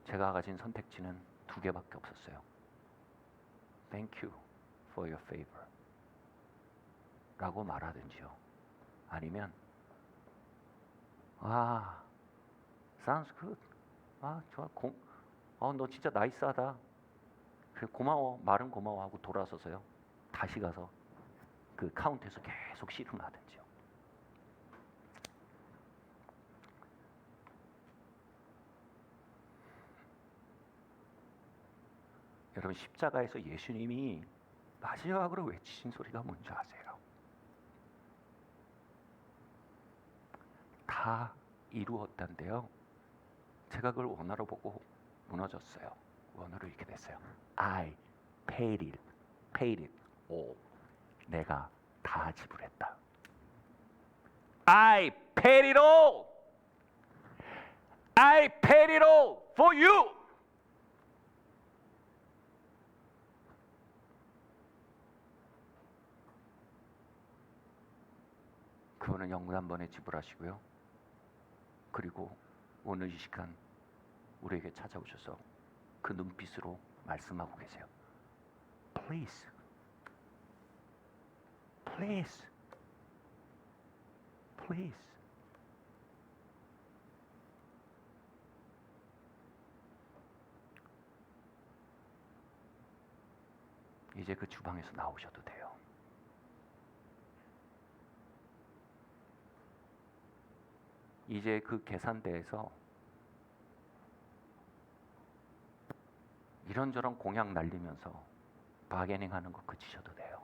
제가 가진 선택지는 두 개밖에 없었어요. Thank you for your favor 라고 말하든지요. 아니면 sounds good. 좋아. 너 진짜 나이스하다. 그래, 고마워. 말은 고마워 하고 돌아서서요. 다시 가서 그 카운트에서 계속 씨름을 하든지요. 여러분 십자가에서 예수님이 마지막으로 외치신 소리가 뭔지 아세요? 다 이루었단데요. 제가 그걸 원어로 보고 무너졌어요. 원어로 이렇게 됐어요. I paid it all. 내가 다 지불했다. I paid it all. I paid it all for you. 그분은 영단번에 지불하시고요. 그리고 오늘 이 시간 우리에게 찾아오셔서 그 눈빛으로 말씀하고 계세요. Please. 이제 그 주방에서 나오셔도 돼요. 이제 그 계산대에서 이런저런 공약 날리면서 바게닝 하는 거 그치셔도 돼요.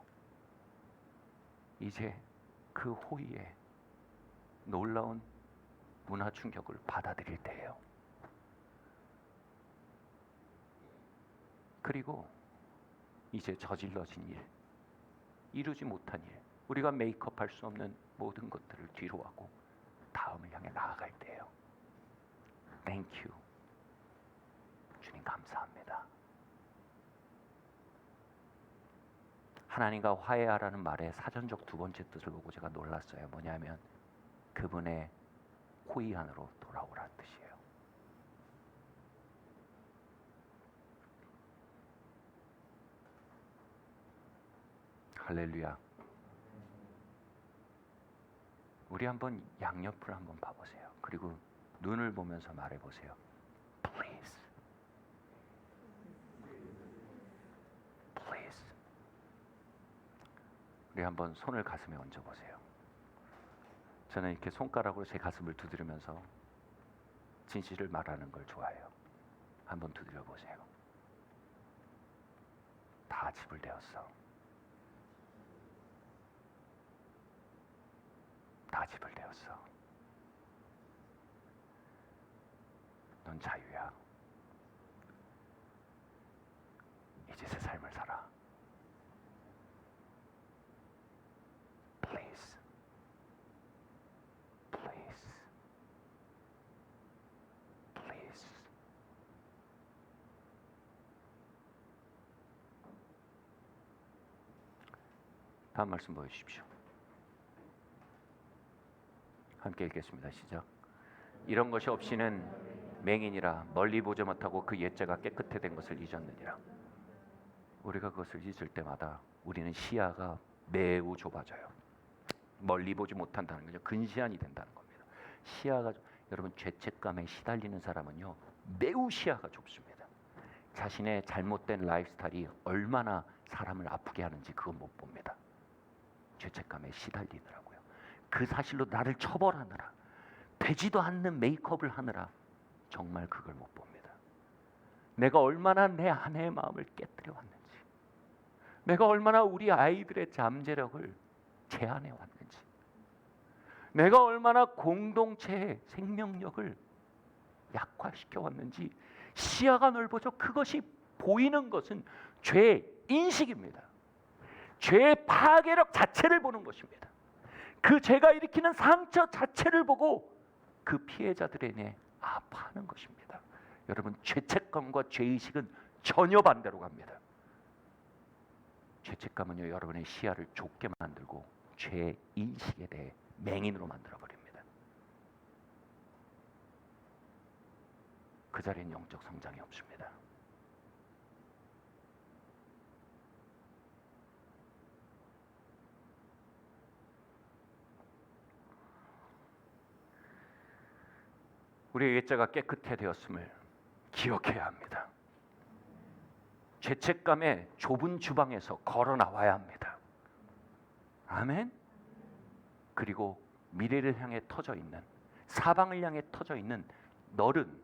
이제 그 호의에 놀라운 문화 충격을 받아들일 때예요. 그리고 이제 저질러진 일, 이루지 못한 일, 우리가 메이크업할 수 없는 모든 것들을 뒤로 하고 다음을 향해 나아갈 때예요. Thank you. 주님 감사합니다. 하나님과 화해하라는 말의 사전적 두 번째 뜻을 보고 제가 놀랐어요. 뭐냐면 그분의 호의 안으로 돌아오라는 뜻이에요. 할렐루야. 우리 한번 양옆을 한번 봐보세요. 그리고 눈을 보면서 말해보세요. Please. Please. 우리 한번 손을 가슴에 얹어보세요. 저는 이렇게 손가락으로 제 가슴을 두드리면서 진실을 말하는 걸 좋아해요. 한번 두드려 보세요. 다 집을 되었어. 다 집을 되었어. 넌 자유야. 이제 새 삶을 살아. Please. Please. Please. 다음 말씀 보여주십시오. 함께 읽겠습니다. 시작. 이런 것이 없이는 맹인이라 멀리 보지 못하고 그 옛자가 깨끗해 된 것을 잊었느니라. 우리가 그것을 잊을 때마다 우리는 시야가 매우 좁아져요. 멀리 보지 못한다는 거죠. 근시안이 된다는 겁니다. 시야가 여러분 죄책감에 시달리는 사람은요 매우 시야가 좁습니다. 자신의 잘못된 라이프스타일이 얼마나 사람을 아프게 하는지 그건 못 봅니다. 죄책감에 시달리더라고요. 그 사실로 나를 처벌하느라 되지도 않는 메이크업을 하느라 정말 그걸 못 봅니다. 내가 얼마나 내 아내의 마음을 깨뜨려 왔는지, 내가 얼마나 우리 아이들의 잠재력을 제한해 왔는지, 내가 얼마나 공동체의 생명력을 약화시켜 왔는지 시야가 넓어져 그것이 보이는 것은 죄의 인식입니다. 죄의 파괴력 자체를 보는 것입니다. 그 죄가 일으키는 상처 자체를 보고 그 피해자들에게 아파하는 것입니다. 여러분 죄책감과 죄의식은 전혀 반대로 갑니다. 죄책감은요 여러분의 시야를 좁게 만들고 죄의 인식에 대해 맹인으로 만들어 버립니다. 그 자리엔 영적 성장이 없습니다. 우리의 옛자가 깨끗해 되었음을 기억해야 합니다. 죄책감의 좁은 주방에서 걸어 나와야 합니다. 아멘. 그리고 미래를 향해 터져 있는, 사방을 향해 터져 있는 넓은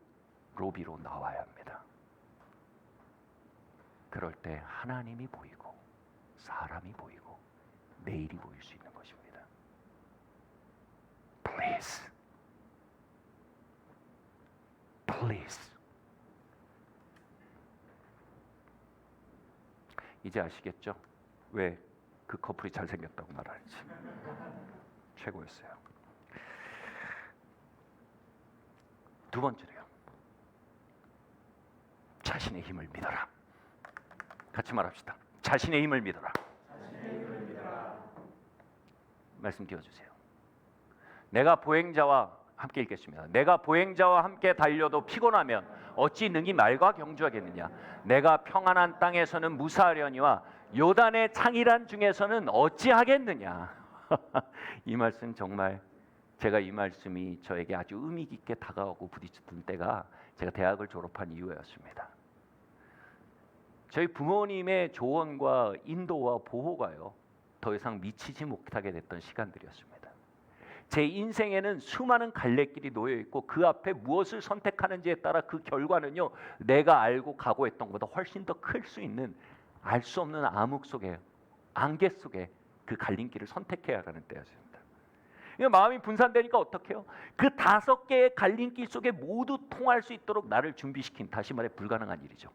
로비로 나와야 합니다. 그럴 때 하나님이 보이고 사람이 보이고 내일이 보일 수 있는 것입니다. Please. Please. 이제 아시겠죠? 왜 그 커플이 잘생겼다고 말하는지. 최고였어요. 두 번째로요. 자신의 힘을 믿어라. 같이 말합시다. 자신의 힘을 믿어라. 자신의 힘을 믿어라. 말씀 띄워주세요. 내가 보행자와 함께 읽겠습니다. 내가 보행자와 함께 달려도 피곤하면 어찌 능히 말과 경주하겠느냐. 내가 평안한 땅에서는 무사하려니와 요단의 창이란 중에서는 어찌하겠느냐. 이 말씀 정말 제가 이 말씀이 저에게 아주 의미 깊게 다가오고 부딪혔던 때가 제가 대학을 졸업한 이후였습니다. 저희 부모님의 조언과 인도와 보호가요 더 이상 미치지 못하게 됐던 시간들이었습니다. 제 인생에는 수많은 갈래길이 놓여 있고 그 앞에 무엇을 선택하는지에 따라 그 결과는요 내가 알고 각오했던 것보다 훨씬 더 클 수 있는 알 수 없는 암흑 속에 안개 속에 그 갈림길을 선택해야 하는 때였습니다. 그러니까 마음이 분산되니까 어떻게 해요? 그 5개의 갈림길 속에 모두 통할 수 있도록 나를 준비시킨, 다시 말해 불가능한 일이죠.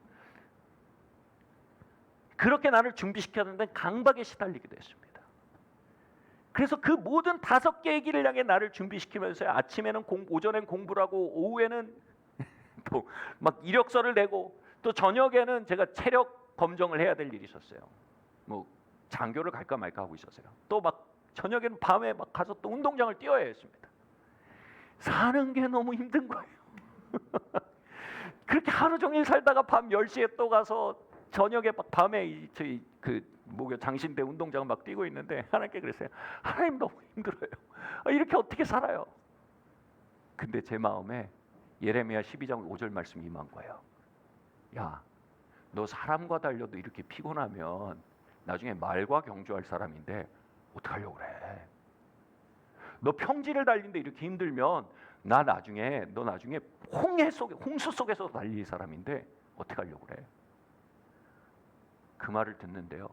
그렇게 나를 준비시켰는데 강박에 시달리기도 했습니다. 그래서 그 모든 5개의 길을 향해 나를 준비시키면서 아침에는 오전엔 공부를 하고 오후에는 또 막 이력서를 내고 또 저녁에는 제가 체력 검정을 해야 될 일이 있었어요. 뭐 장교를 갈까 말까 하고 있었어요. 또 막 저녁에는 밤에 막 가서 또 운동장을 뛰어야 했습니다. 사는 게 너무 힘든 거예요. 그렇게 하루 종일 살다가 밤 10시에 또 가서 저녁에 막 밤에 저희 그 목요 장신대 운동장 막 뛰고 있는데 하나님께 그랬어요. 하나님 너무 힘들어요. 이렇게 어떻게 살아요? 근데 제 마음에 예레미야 12장 5절 말씀이 임한 거예요. 야, 너 사람과 달려도 이렇게 피곤하면 나중에 말과 경주할 사람인데 어떡하려고 그래? 너 평지를 달리는데 이렇게 힘들면 너 나중에 홍수 속에서 달릴 사람인데 어떡하려고 그래? 그 말을 듣는데요.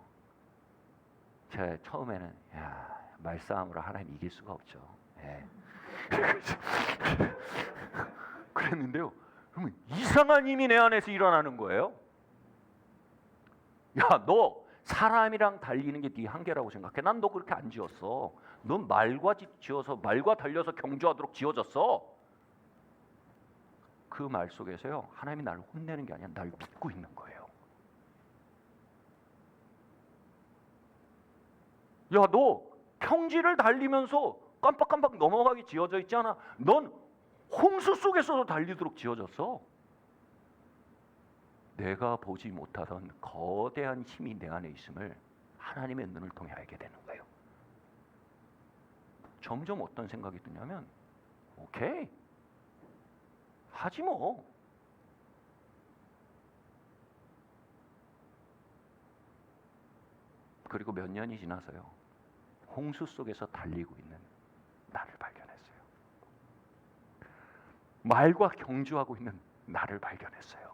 제가 처음에는 말싸움으로 하나님 이길 수가 없죠. 예. 그랬는데요. 그러면 이상한 힘이 내 안에서 일어나는 거예요. 야, 너 사람이랑 달리는 게 네 한계라고 생각해? 난 너 그렇게 안 지었어. 넌 말과 지어서 말과 달려서 경주하도록 지어졌어. 그 말 속에서요, 하나님이 나를 혼내는 게 아니라 나를 믿고 있는 거예요. 야, 너 평지를 달리면서 깜빡깜빡 넘어가게 지어져 있잖아. 넌 홍수 속에서도 달리도록 지어졌어. 내가 보지 못하던 거대한 힘이 내 안에 있음을 하나님의 눈을 통해 알게 되는 거예요. 점점 어떤 생각이 드냐면 오케이, 하지 뭐. 그리고 몇 년이 지나서요, 홍수 속에서 달리고 있는 나를 발견했어요. 말과 경주하고 있는 나를 발견했어요.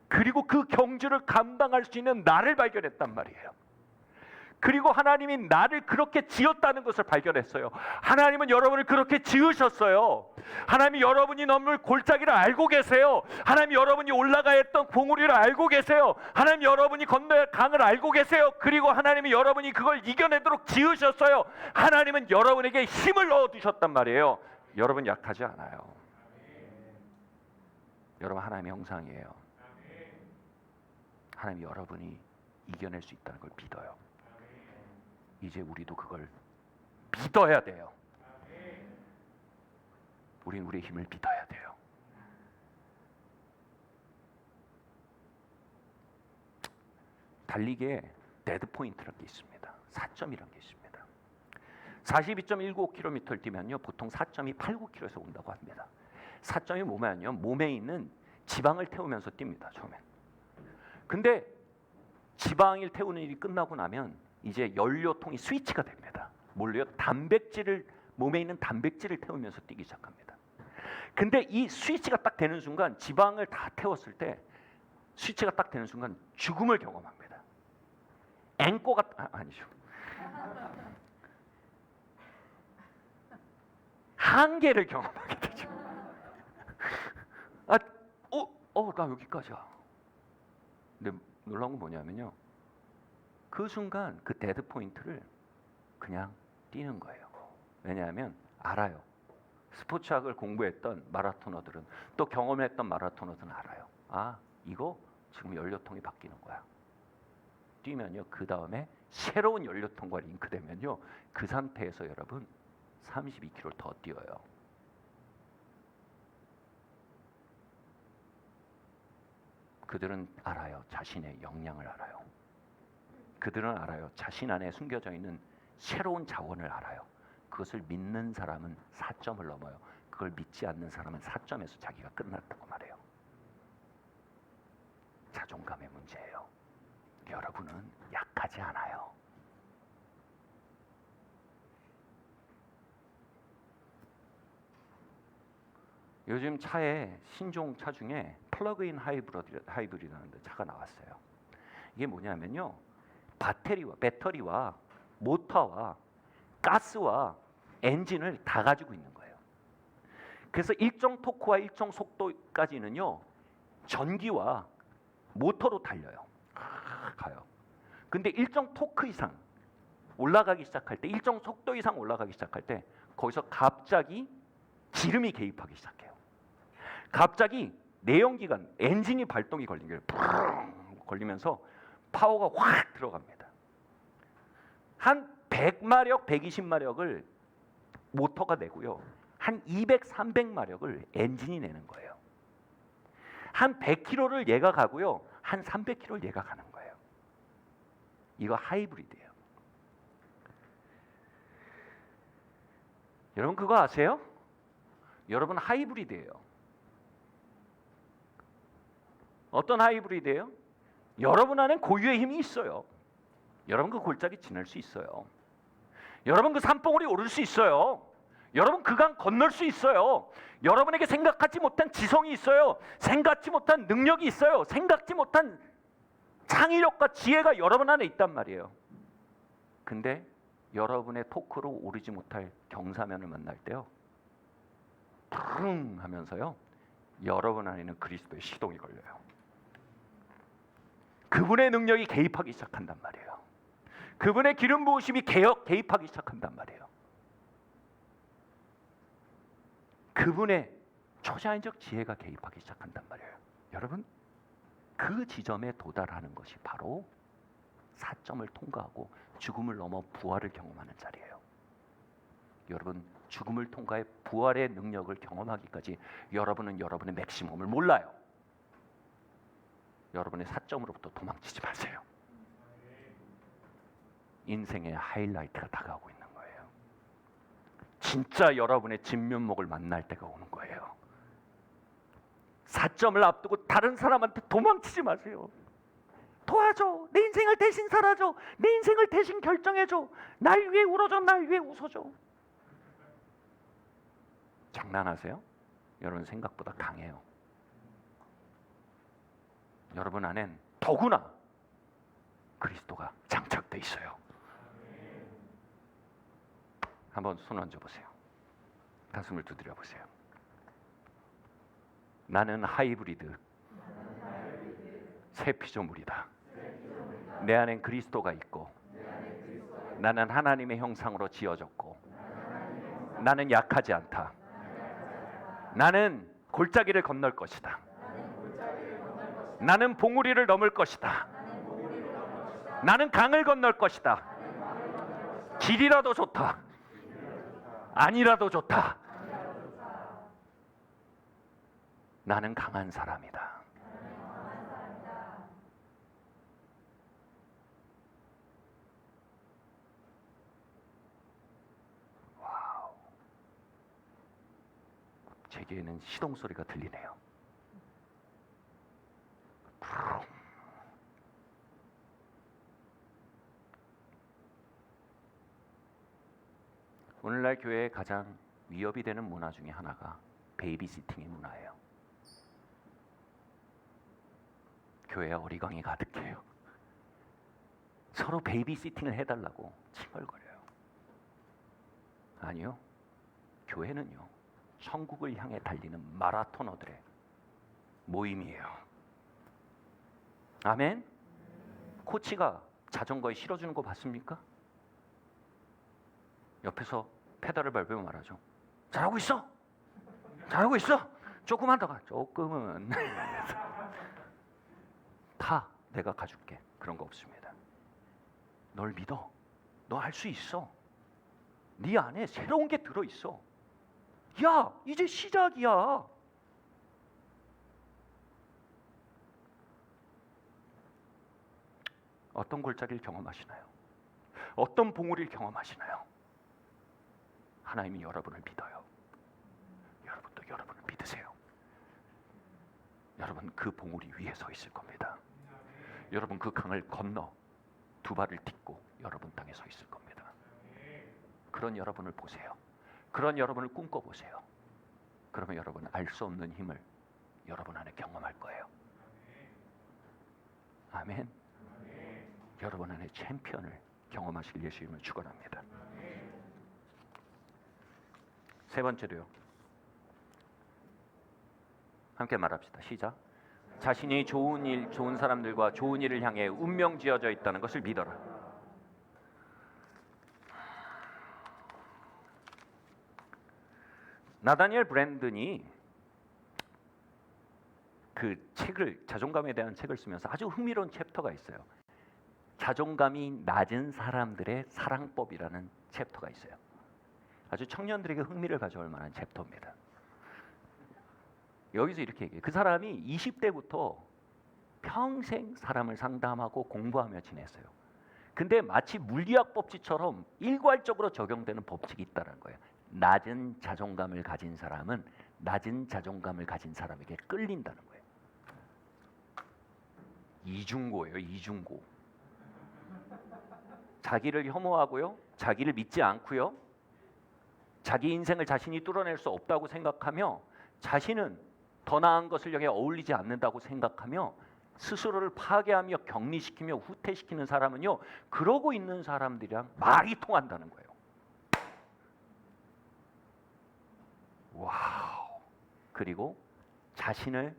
그리고 그 경주를 감당할 수 있는 나를 발견했단 말이에요. 그리고 하나님이 나를 그렇게 지었다는 것을 발견했어요. 하나님은 여러분을 그렇게 지으셨어요. 하나님이 여러분이 넘을 골짜기를 알고 계세요. 하나님이 여러분이 올라가야 했던 봉우리를 알고 계세요. 하나님이 여러분이 건너야 할 강을 알고 계세요. 그리고 하나님이 여러분이 그걸 이겨내도록 지으셨어요. 하나님은 여러분에게 힘을 넣어두셨단 말이에요. 여러분 약하지 않아요. 여러분 하나님의 형상이에요. 하나님이 여러분이 이겨낼 수 있다는 걸 믿어요. 이제 우리도 그걸 믿어야 돼요. 우린 우리의 힘을 믿어야 돼요. 달리기에 데드 포인트라는 게 있습니다. 4점이라는 게 있습니다. 42.195km를 뛰면요, 보통 4.289km에서 온다고 합니다. 4점이 뭐냐면요, 몸에 있는 지방을 태우면서 뜁니다. 처음엔. 근데 지방을 태우는 일이 끝나고 나면 이제 연료통이 스위치가 됩니다. 뭘로요? 단백질을, 몸에 있는 단백질을 태우면서 뛰기 시작합니다. 근데 이 스위치가 딱 되는 순간, 지방을 다 태웠을 때 스위치가 딱 되는 순간 죽음을 경험합니다. 앵꼬가 아니죠. 한계를 경험하게 되죠. 나 여기까지야. 근데 놀라운 건 뭐냐면요, 그 순간 그 데드 포인트를 그냥 뛰는 거예요. 왜냐하면 알아요. 스포츠학을 공부했던 마라토너들은, 또 경험했던 마라토너들은 알아요. 아, 이거 지금 연료통이 바뀌는 거야. 뛰면요, 그 다음에 새로운 연료통과 링크되면요, 그 상태에서 여러분 32km를 더 뛰어요. 그들은 알아요. 자신의 역량을 알아요. 그들은 알아요. 자신 안에 숨겨져 있는 새로운 자원을 알아요. 그것을 믿는 사람은 4점을 넘어요. 그걸 믿지 않는 사람은 4점에서 자기가 끝났다고 말해요. 자존감의 문제예요. 여러분은 약하지 않아요. 요즘 차에 신종 차 중에 플러그인 하이브리드라는 차가 나왔어요. 이게 뭐냐면요, 배터리와 모터와 가스와 엔진을 다 가지고 있는 거예요. 그래서 일정 토크와 일정 속도까지는요, 전기와 모터로 달려요. 가요. 근데 일정 토크 이상 올라가기 시작할 때, 일정 속도 이상 올라가기 시작할 때 거기서 갑자기 기름이 개입하기 시작해요. 갑자기 내연기관, 엔진이 발동이 걸리면서 파워가 확 들어갑니다. 한 100마력, 120마력을 모터가 내고요. 한 200, 300마력을 엔진이 내는 거예요. 한 100km를 얘가 가고요. 한 300km를 얘가 가는 거예요. 이거 하이브리드예요. 여러분 그거 아세요? 여러분 하이브리드예요. 어떤 하이브리드예요? 여러분 안에 고유의 힘이 있어요. 여러분 그 골짜기 지날 수 있어요. 여러분 그 산봉우리 오를 수 있어요. 여러분 그 강 건널 수 있어요. 여러분에게 생각하지 못한 지성이 있어요. 생각지 못한 능력이 있어요. 생각지 못한 창의력과 지혜가 여러분 안에 있단 말이에요. 근데 여러분의 토크로 오르지 못할 경사면을 만날 때요, 푸릉 하면서요, 여러분 안에는 그리스도의 시동이 걸려요. 그분의 능력이 개입하기 시작한단 말이에요. 그분의 기름 부으심이 개입하기 시작한단 말이에요. 그분의 초자연적 지혜가 개입하기 시작한단 말이에요. 여러분, 그 지점에 도달하는 것이 바로 사점을 통과하고 죽음을 넘어 부활을 경험하는 자리예요. 여러분, 죽음을 통과해 부활의 능력을 경험하기까지 여러분은 여러분의 맥시멈을 몰라요. 여러분의 사점으로부터 도망치지 마세요. 인생의 하이라이트가 다가오고 있는 거예요. 진짜 여러분의 진면목을 만날 때가 오는 거예요. 사점을 앞두고 다른 사람한테 도망치지 마세요. 도와줘. 내 인생을 대신 살아줘. 내 인생을 대신 결정해줘. 날 위해 울어줘. 날 위해 웃어줘. 장난하세요? 여러분 생각보다 강해요. 여러분 안엔 더구나 그리스도가 장착돼 있어요. 한번 손 얹어 보세요. 가슴을 두드려 보세요. 나는 하이브리드 새 피조물이다. 내 안엔 그리스도가 있고, 나는 하나님의 형상으로 지어졌고, 나는 약하지 않다. 나는 골짜기를 건널 것이다. 나는 봉우리를 넘을 것이다. 나는 강을 건널 것이다. 길이라도 좋다. 아니라도 좋다. 나는 강한 사람이다. 와우. 제게는 시동 소리가 들리네요. 오늘날 교회의 가장 위협이 되는 문화 중에 하나가 베이비시팅의 문화예요. 교회에 어리광이 가득해요. 서로 베이비시팅을 해달라고 칭얼거려요. 아니요. 교회는요, 천국을 향해 달리는 마라토너들의 모임이에요. 아멘? 코치가 자전거에 실어주는 거 봤습니까? 옆에서 페달을 밟으면 말하죠. 잘하고 있어. 잘하고 있어. 조금만 더 가. 조금은. 다 내가 가줄게. 그런 거 없습니다. 널 믿어. 너 할 수 있어. 네 안에 새로운 게 들어있어. 야, 이제 시작이야. 어떤 골짜기를 경험하시나요? 어떤 봉우리를 경험하시나요? 하나님이 여러분을 믿어요. 여러분도 여러분을 믿으세요. 여러분 그 봉우리 위에 서 있을 겁니다. 여러분 그 강을 건너 두 발을 딛고 여러분 땅에 서 있을 겁니다. 그런 여러분을 보세요. 그런 여러분을 꿈꿔보세요. 그러면 여러분 알 수 없는 힘을 여러분 안에 경험할 거예요. 아멘. 여러분 안에 챔피언을 경험하실 예수 이름으로 축원합니다. 세 번째로요. 함께 말합시다. 시작. 자신이 좋은 사람들과 좋은 일을 향해 운명 지어져 있다는 것을 믿어라. 나다니엘 브랜든이 그 책을, 자존감에 대한 책을 쓰면서 아주 흥미로운 챕터가 있어요. 자존감이 낮은 사람들의 사랑법이라는 챕터가 있어요. 아주 청년들에게 흥미를 가져올 만한 챕터입니다. 여기서 이렇게 얘기해요. 그 사람이 20대부터 평생 사람을 상담하고 공부하며 지냈어요. 근데 마치 물리학 법칙처럼 일괄적으로 적용되는 법칙이 있다는 거예요. 낮은 자존감을 가진 사람은 낮은 자존감을 가진 사람에게 끌린다는 거예요. 이중고예요. 이중고. 자기를 혐오하고요, 자기를 믿지 않고요, 자기 인생을 자신이 뚫어낼 수 없다고 생각하며 자신은 더 나은 것을 향해 어울리지 않는다고 생각하며 스스로를 파괴하며 격리시키며 후퇴시키는 사람은요, 그러고 있는 사람들이랑 말이 통한다는 거예요. 와우. 그리고 자신을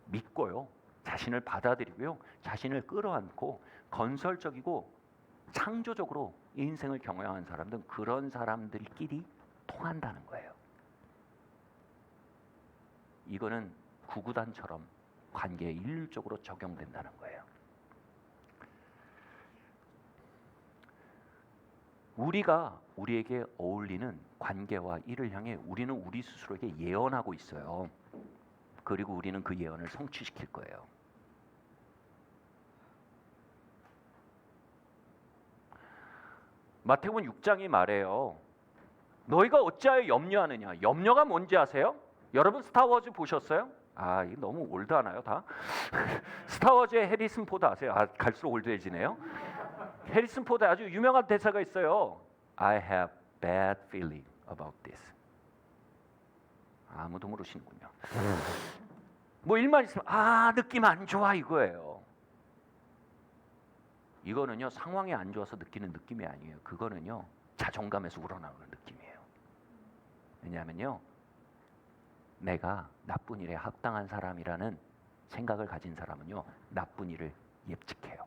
믿고요, 자신을 받아들이고요, 자신을 끌어안고 건설적이고 창조적으로 인생을 경영하는 사람들은 그런 사람들끼리 통한다는 거예요. 이거는 구구단처럼 관계에 일률적으로 적용된다는 거예요. 우리가 우리에게 어울리는 관계와 일을 향해 우리는 우리 스스로에게 예언하고 있어요. 그리고 우리는 그 예언을 성취시킬 거예요. 마태복음 6장이 말해요. 너희가 어찌하여 염려하느냐. 염려가 뭔지 아세요? 여러분 스타워즈 보셨어요? 아, 이거 너무 올드하나요 다? 스타워즈의 해리슨 포드 아세요? 아, 갈수록 올드해지네요. 해리슨 포드 아주 유명한 대사가 있어요. I have bad feeling about this. 아무도 모르시는군요. 뭐 일만 있으면 느낌 안 좋아 이거예요. 이거는요, 상황이 안 좋아서 느끼는 느낌이 아니에요. 그거는요, 자존감에서 우러나오는 느낌이에요. 왜냐하면요, 내가 나쁜 일에 합당한 사람이라는 생각을 가진 사람은요, 나쁜 일을 예측해요.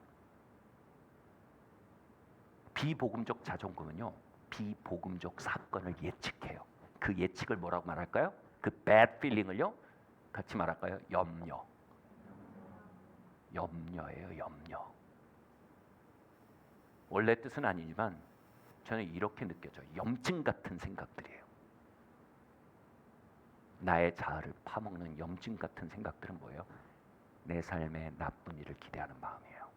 비복음적 자존감은요, 비복음적 사건을 예측해요. 그 예측을 뭐라고 말할까요? 그 bad feeling을요, 같이 말할까요? 염려. 염려예요, 염려. 원래 뜻은 아니지만 저는 이렇게 느껴져요. 염증 같은 생각들이에요. 나의 자아를 파먹는 염증 같은 생각들은 뭐예요? 내 삶에 나쁜 일을 기대하는 마음이에요.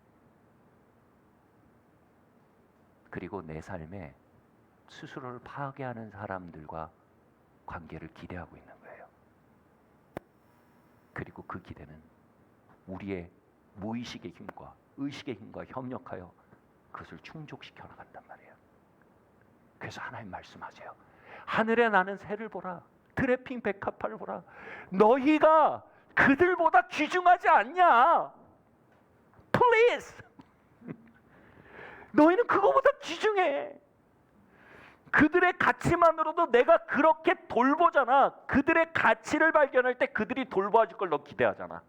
그리고 내 삶에 스스로를 파괴하는 사람들과 관계를 기대하고 있는 거예요. 그리고 그 기대는 우리의 무의식의 힘과 의식의 힘과 협력하여 그것을 충족시켜 나간단 말이에요. 그래서 하나님 말씀하세요. 하늘에 나는 새를 보라. 드래핑 백합화를 보라. 너희가 그들보다 귀중하지 않냐? Please. 너희는 그거보다 귀중해. 그들의 가치만으로도 내가 그렇게 돌보잖아. 그들의 가치를 발견할 때 그들이 돌봐줄 걸 너 기대하잖아.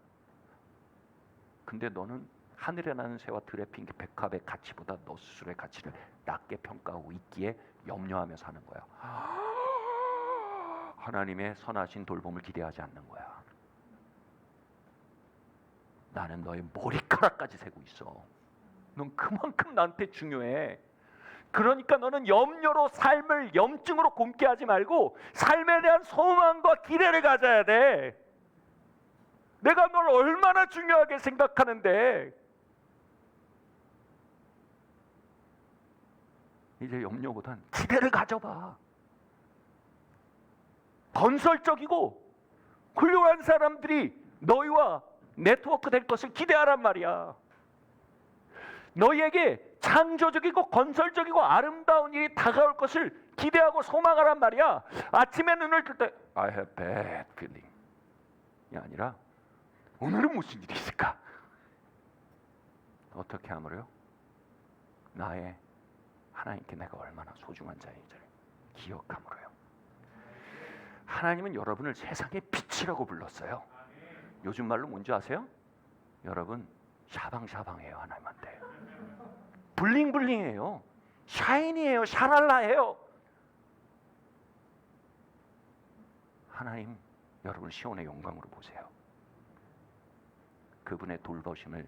근데 너는 하늘에 나는 새와 드래핑 백합의 가치보다 너 스스로의 가치를 낮게 평가하고 있기에 염려하며 사는 거야. 하나님의 선하신 돌봄을 기대하지 않는 거야. 나는 너의 머리카락까지 세고 있어. 넌 그만큼 나한테 중요해. 그러니까 너는 염려로 삶을 염증으로 곪게 하지 말고 삶에 대한 소망과 기대를 가져야 돼. 내가 널 얼마나 중요하게 생각하는데. 이제 염려보단 기대를 가져봐. 건설적이고 훌륭한 사람들이 너희와 네트워크 될 것을 기대하란 말이야. 너희에게 창조적이고 건설적이고 아름다운 일이 다가올 것을 기대하고 소망하란 말이야. 아침에 눈을 뜰 때 I have bad feeling 이 아니라 오늘은 무슨 일이 있을까? 어떻게 하므로요? 나의 하나님께 내가 얼마나 소중한 자인지를 기억함으로요. 하나님은 여러분을 세상의 빛이라고 불렀어요. 요즘 말로 뭔지 아세요? 여러분 샤방샤방해요. 하나님한테 블링블링해요. 샤이니해요. 샤랄라해요. 하나님 여러분 시온의 영광으로 보세요. 그분의 돌보심을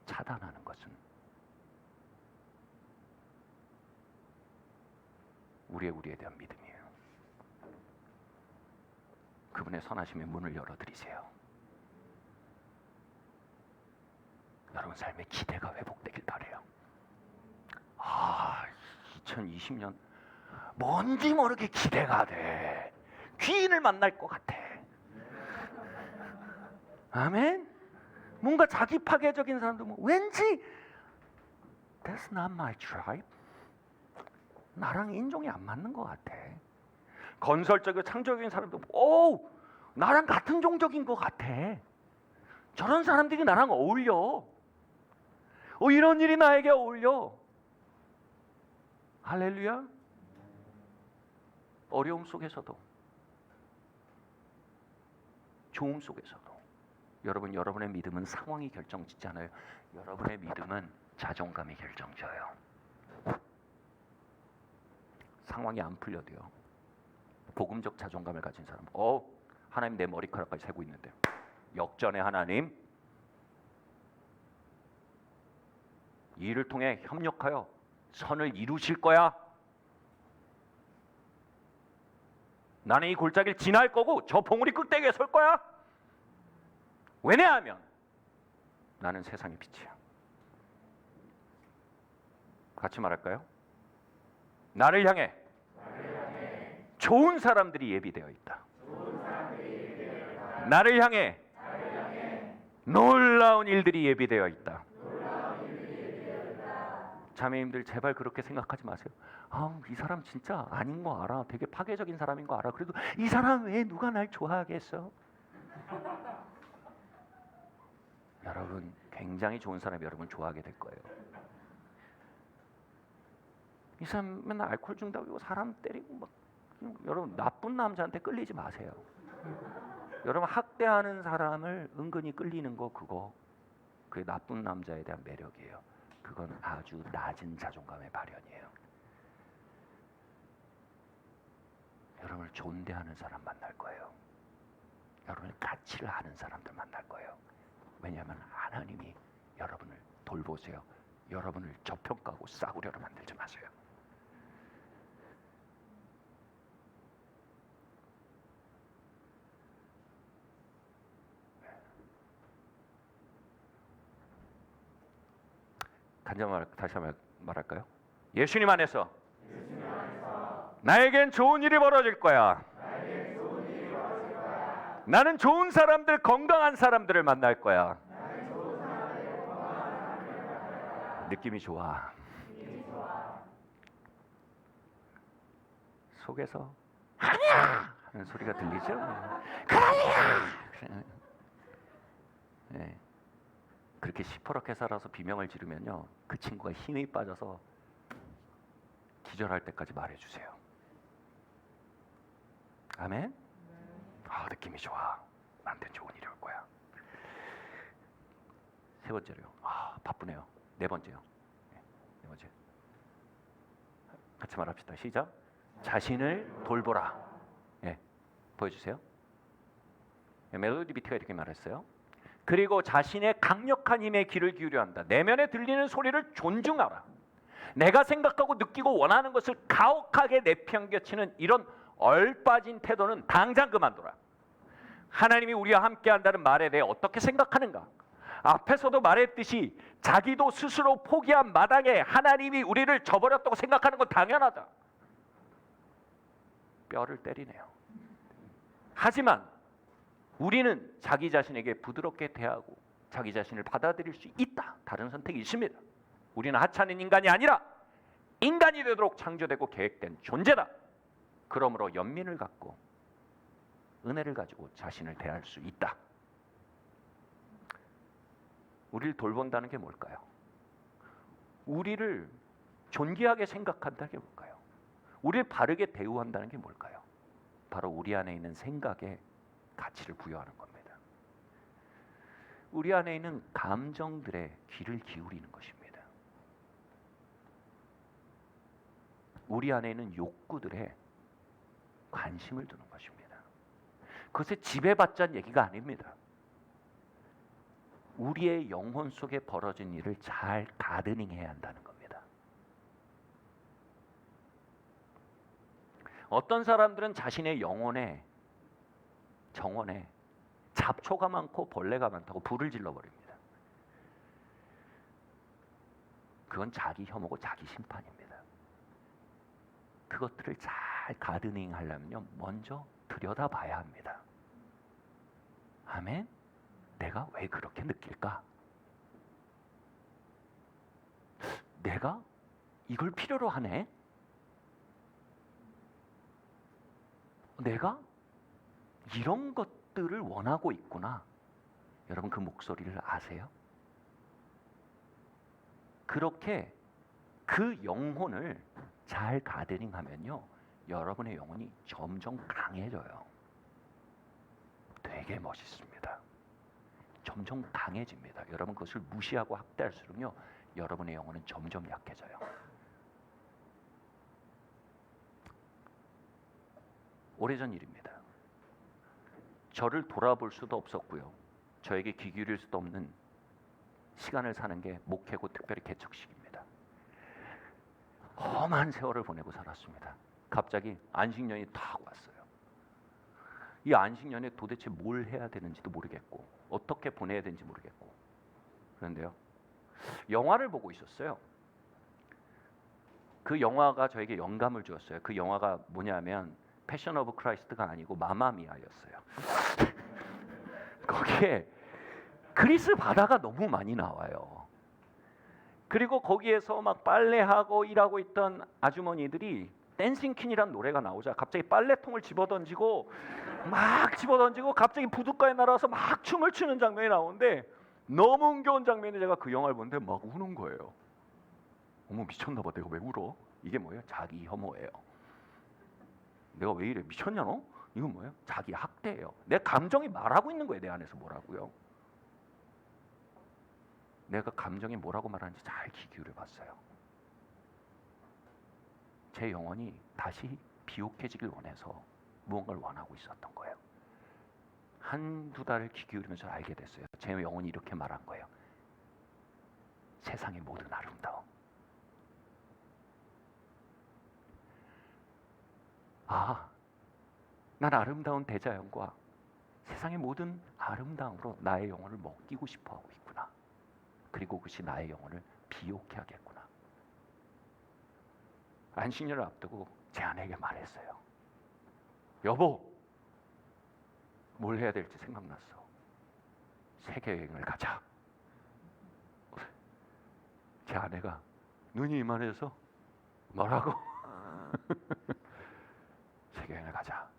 차단하는 것은 우리에 대한 믿음이에요. 그분의 선하심의 문을 열어드리세요. 여러분 삶의 기대가 회복되길 바래요. 2020년 뭔지 모르게 기대가 돼. 귀인을 만날 것 같아. 아멘. 뭔가 자기 파괴적인 사람도 뭐 왠지 That's not my tribe. 나랑 인종이 안 맞는 것 같아. 건설적이고 창조적인 사람도 오 나랑 같은 종족인 것 같아. 저런 사람들이 나랑 어울려. 이런 일이 나에게 어울려. 할렐루야. 어려움 속에서도 좋음 속에서도 여러분의 믿음은 상황이 결정짓지 않아요. 여러분의 믿음은 자존감이 결정져요. 상황이 안 풀려도요. 복음적 자존감을 가진 사람, 하나님 내 머리카락까지 세고 있는데 역전의 하나님 이 일을 통해 협력하여 선을 이루실 거야. 나는 이 골짜기를 지날 거고 저 봉우리 꼭대기에 설 거야. 왜냐하면 나는 세상의 빛이야. 같이 말할까요? 나를 향해 좋은 사람들이 예비되어 있다. 나를 향해 놀라운 일들이 예비되어 있다. 자매님들 제발 그렇게 생각하지 마세요. 이 사람 진짜 아닌 거 알아. 되게 파괴적인 사람인 거 알아. 그래도 이 사람 왜 누가 날 좋아하겠어? 여러분 굉장히 좋은 사람이 여러분 좋아하게 될 거예요. 이 사람 맨날 알코올 중독이고 사람 때리고 막 여러분 나쁜 남자한테 끌리지 마세요. 여러분 학대하는 사람을 은근히 끌리는 거 그게 나쁜 남자에 대한 매력이에요. 그건 아주 낮은 자존감의 발현이에요. 여러분을 존대하는 사람 만날 거예요. 여러분의 가치를 아는 사람들 만날 거예요. 왜냐하면 하나님이 여러분을 돌보세요. 여러분을 저평가하고 싸구려로 만들지 마세요. 다시 한번 말할까요? 예수님 안에서 나에겐 좋은 일이 벌어질 거야. 나는 좋은 사람들, 건강한 사람들을 만날 거야. 느낌이 좋아. 속에서 아니야 하는 소리가 들리죠? 그러냐. 네. 그렇게 시퍼렇게 살아서 비명을 지르면요, 그 친구가 힘이 빠져서 기절할 때까지 말해주세요. 아멘? 느낌이 좋아. 나한테 좋은 일이 올 거야. 세 번째로요. 바쁘네요. 네 번째요. 네 번째. 같이 말합시다. 시작. 자신을 돌보라. 보여주세요. 멜로디 비트가 이렇게 말했어요. 그리고 자신의 강력한 힘에 귀를 기울여 한다. 내면에 들리는 소리를 존중하라. 내가 생각하고 느끼고 원하는 것을 가혹하게 내팽겨치는 이런 얼빠진 태도는 당장 그만둬라. 하나님이 우리와 함께한다는 말에 대해 어떻게 생각하는가? 앞에서도 말했듯이 자기도 스스로 포기한 마당에 하나님이 우리를 저버렸다고 생각하는 건 당연하다. 뼈를 때리네요. 하지만 우리는 자기 자신에게 부드럽게 대하고 자기 자신을 받아들일 수 있다. 다른 선택이 있습니다. 우리는 하찮은 인간이 아니라 인간이 되도록 창조되고 계획된 존재다. 그러므로 연민을 갖고 은혜를 가지고 자신을 대할 수 있다. 우리를 돌본다는 게 뭘까요? 우리를 존귀하게 생각한다는 게 뭘까요? 우리를 바르게 대우한다는 게 뭘까요? 바로 우리 안에 있는 생각에 가치를 부여하는 겁니다. 우리 안에 있는 감정들에 귀를 기울이는 것입니다. 우리 안에 있는 욕구들에 관심을 두는 것입니다. 그것에 지배받자는 얘기가 아닙니다. 우리의 영혼 속에 벌어진 일을 잘 가드닝해야 한다는 겁니다. 어떤 사람들은 자신의 영혼에, 정원에 잡초가 많고 벌레가 많다고 불을 질러버립니다. 그건 자기 혐오고 자기 심판입니다. 그것들을 잘 가드닝 하려면요, 먼저 들여다봐야 합니다. 아멘? 내가 왜 그렇게 느낄까? 내가 이걸 필요로 하네? 내가 이런 것들을 원하고 있구나. 여러분 그 목소리를 아세요? 그렇게 그 영혼을 잘 가드닝하면요, 여러분의 영혼이 점점 강해져요. 되게 멋있습니다. 점점 강해집니다. 여러분 그것을 무시하고 학대할수록요, 여러분의 영혼은 점점 약해져요. 오래전 일입니다. 저를 돌아볼 수도 없었고요, 저에게 귀 기울일 수도 없는 시간을 사는 게 목회고 특별히 개척식입니다. 험한 세월을 보내고 살았습니다. 갑자기 안식년이 탁 왔어요. 이 안식년에 도대체 뭘 해야 되는지도 모르겠고 어떻게 보내야 되는지 모르겠고, 그런데요, 영화를 보고 있었어요. 그 영화가 저에게 영감을 주었어요. 그 영화가 뭐냐면 패션 오브 크라이스트가 아니고 마마미아였어요. 거기에 그리스 바다가 너무 많이 나와요. 그리고 거기에서 막 빨래하고 일하고 있던 아주머니들이 댄싱 퀸이란 노래가 나오자 갑자기 빨래통을 집어던지고 갑자기 부둣가에 날아와서 막 춤을 추는 장면이 나오는데, 너무 흥겨운 장면에 제가 그 영화를 보는데 막 우는 거예요. 어머, 미쳤나 봐. 내가 왜 울어? 이게 뭐예요? 자기 혐오예요. 내가 왜 이래? 미쳤냐 너? 이건 뭐예요? 자기 학대예요. 내 감정이 말하고 있는 거예요. 내 안에서 뭐라고요? 내가 감정이 뭐라고 말하는지 잘 귀 기울여 봤어요. 제 영혼이 다시 비옥해지길 원해서 무언가를 원하고 있었던 거예요. 한두 달을 귀 기울이면서 알게 됐어요. 제 영혼이 이렇게 말한 거예요. 세상의 모든 아름다움. 아, 난 아름다운 대자연과 세상의 모든 아름다움으로 나의 영혼을 먹이고 싶어 하고 있구나. 그리고 그것이 나의 영혼을 비옥해 하겠구나. 안식년을 앞두고 제 아내에게 말했어요. 여보, 뭘 해야 될지 생각났어. 세계 여행을 가자. 제 아내가 눈이 이만해서 뭐라고? 세계 여행을 가자.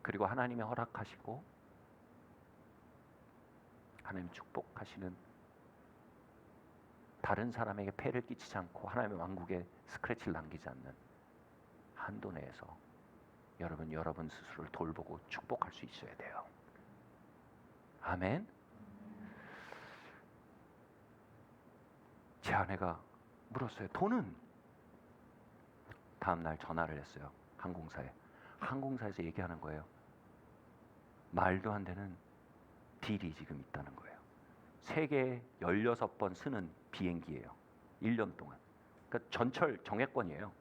그리고 하나님이 허락하시고 하나님 축복하시는, 다른 사람에게 폐를 끼치지 않고 하나님의 왕국에 스크래치를 남기지 않는 한도 내에서 여러분 스스로를 돌보고 축복할 수 있어야 돼요. 아멘. 제 아내가 물었어요. 돈은? 다음 날 전화를 했어요. 항공사에. 항공사에서 얘기하는 거예요. 말도 안 되는 딜이 지금 있다는 거예요. 세계에 16번 쓰는 비행기예요. 1년 동안. 그러니까 전철 정액권이에요.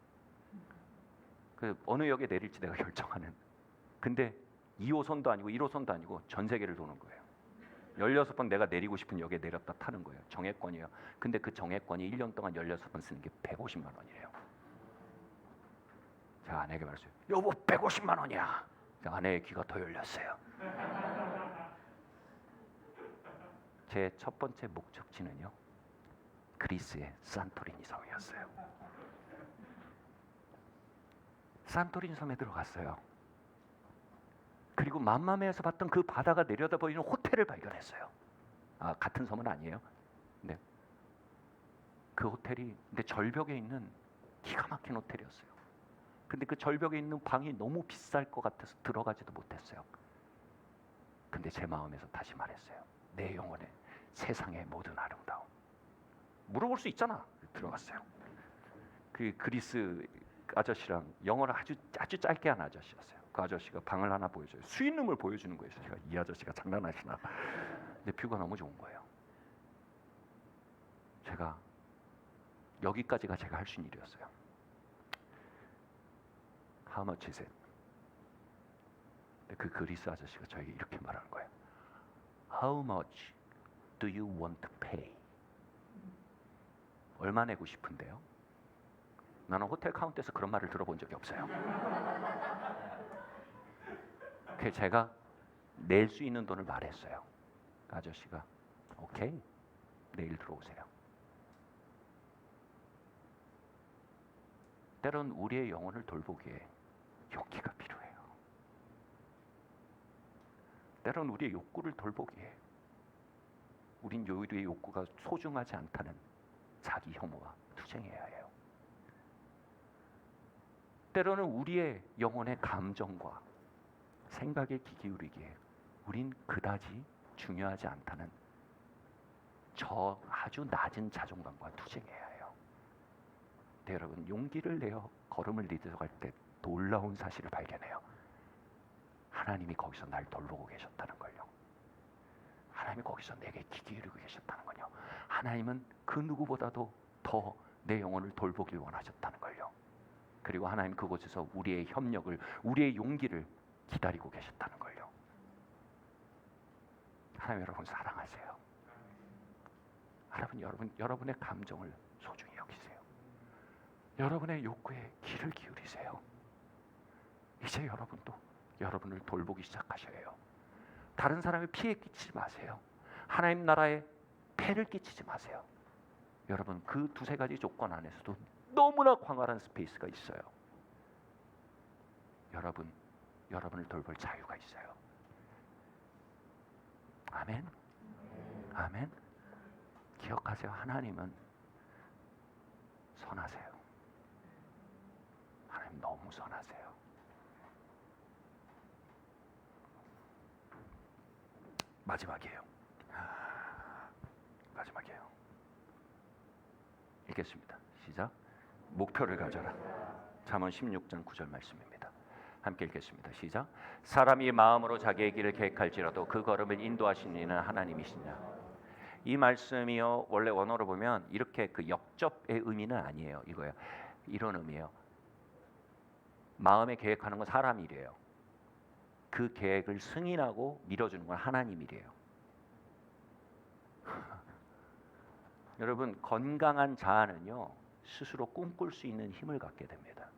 그 어느 역에 내릴지 내가 결정하는. 근데 2호선도 아니고 1호선도 아니고 전 세계를 도는 거예요. 16번 내가 내리고 싶은 역에 내렸다 타는 거예요. 정액권이에요. 근데 그 정액권이 1년 동안 16번 쓰는 게 150만 원이래요. 제가 아내에게 말했어요. 여보, 150만 원이야. 아내의 귀가 더 열렸어요. 제 첫 번째 목적지는요, 그리스의 산토리니 섬이었어요. 산토리니 섬에 들어갔어요. 그리고 맘마메에서 봤던 그 바다가 내려다 보이는 호텔을 발견했어요. 같은 섬은 아니에요. 네. 그 호텔이 근데 절벽에 있는 기가 막힌 호텔이었어요. 근데 그 절벽에 있는 방이 너무 비쌀 것 같아서 들어가지도 못했어요. 근데 제 마음에서 다시 말했어요. 내 영혼에 세상의 모든 아름다움. 물어볼 수 있잖아. 들어갔어요. 그 그리스 아저씨랑 영어를 아주 짧게 한 아저씨였어요. 그 아저씨가 방을 하나 보여줘요. 스윗룸을 보여주는 거예요. 제가 이 아저씨가 장난하시나. 근데 뷰가 너무 좋은 거예요. 제가 여기까지가 제가 할 수 있는 일이었어요. How much is it? 그 그리스 아저씨가 저에게 이렇게 말하는 거예요. How much do you want to pay? 얼마 내고 싶은데요? 나는 호텔 카운터에서 그런 말을 들어본 적이 없어요. 그래서 제가 낼 수 있는 돈을 말했어요. 아저씨가 오케이, 내일 들어오세요. 때론 우리의 영혼을 돌보기에 용기가 필요해요. 때론 우리의 욕구를 돌보기에 우린 우리의 욕구가 소중하지 않다는 자기 혐오와 투쟁해야 해요. 때로는 우리의 영혼의 감정과 생각에 귀 기울이기에 우린 그다지 중요하지 않다는 저 아주 낮은 자존감과 투쟁해야 해요. 네, 여러분 용기를 내어 걸음을 내려갈 때 놀라운 사실을 발견해요. 하나님이 거기서 날 돌보고 계셨다는 걸요. 하나님이 거기서 내게 귀 기울이고 계셨다는 거요. 하나님은 그 누구보다도 더 내 영혼을 돌보길 원하셨다는 걸요. 그리고 하나님 그곳에서 우리의 협력을, 우리의 용기를 기다리고 계셨다는 걸요. 하나님 여러분 사랑하세요. 하나님 여러분의 감정을 소중히 여기세요. 여러분의 욕구에 귀를 기울이세요. 이제 여러분도 여러분을 돌보기 시작하셔야 해요. 다른 사람의 피해 끼치지 마세요. 하나님 나라에 폐를 끼치지 마세요. 여러분 그 두세 가지 조건 안에서도 너무나 광활한 스페이스가 있어요. 여러분을 돌볼 자유가 있어요. 아멘. 아멘. 기억하세요. 하나님은 선하세요. 하나님 너무 선하세요. 마지막이에요. 마지막이에요. 읽겠습니다. 시작. 목표를 가져라. 잠언 16장 9절 말씀입니다. 함께 읽겠습니다. 시작. 사람이 마음으로 자기의 길을 계획할지라도 그 걸음을 인도하시는 이는 하나님이시냐. 이 말씀이요 원래 원어로 보면 이렇게 그 역접의 의미는 아니에요. 이거예요. 이런 의미예요. 마음에 계획하는 건 사람 일이에요. 그 계획을 승인하고 밀어주는 건 하나님 일이에요. 여러분 건강한 자아는요 스스로 꿈꿀 수 있는 힘을 갖게 됩니다.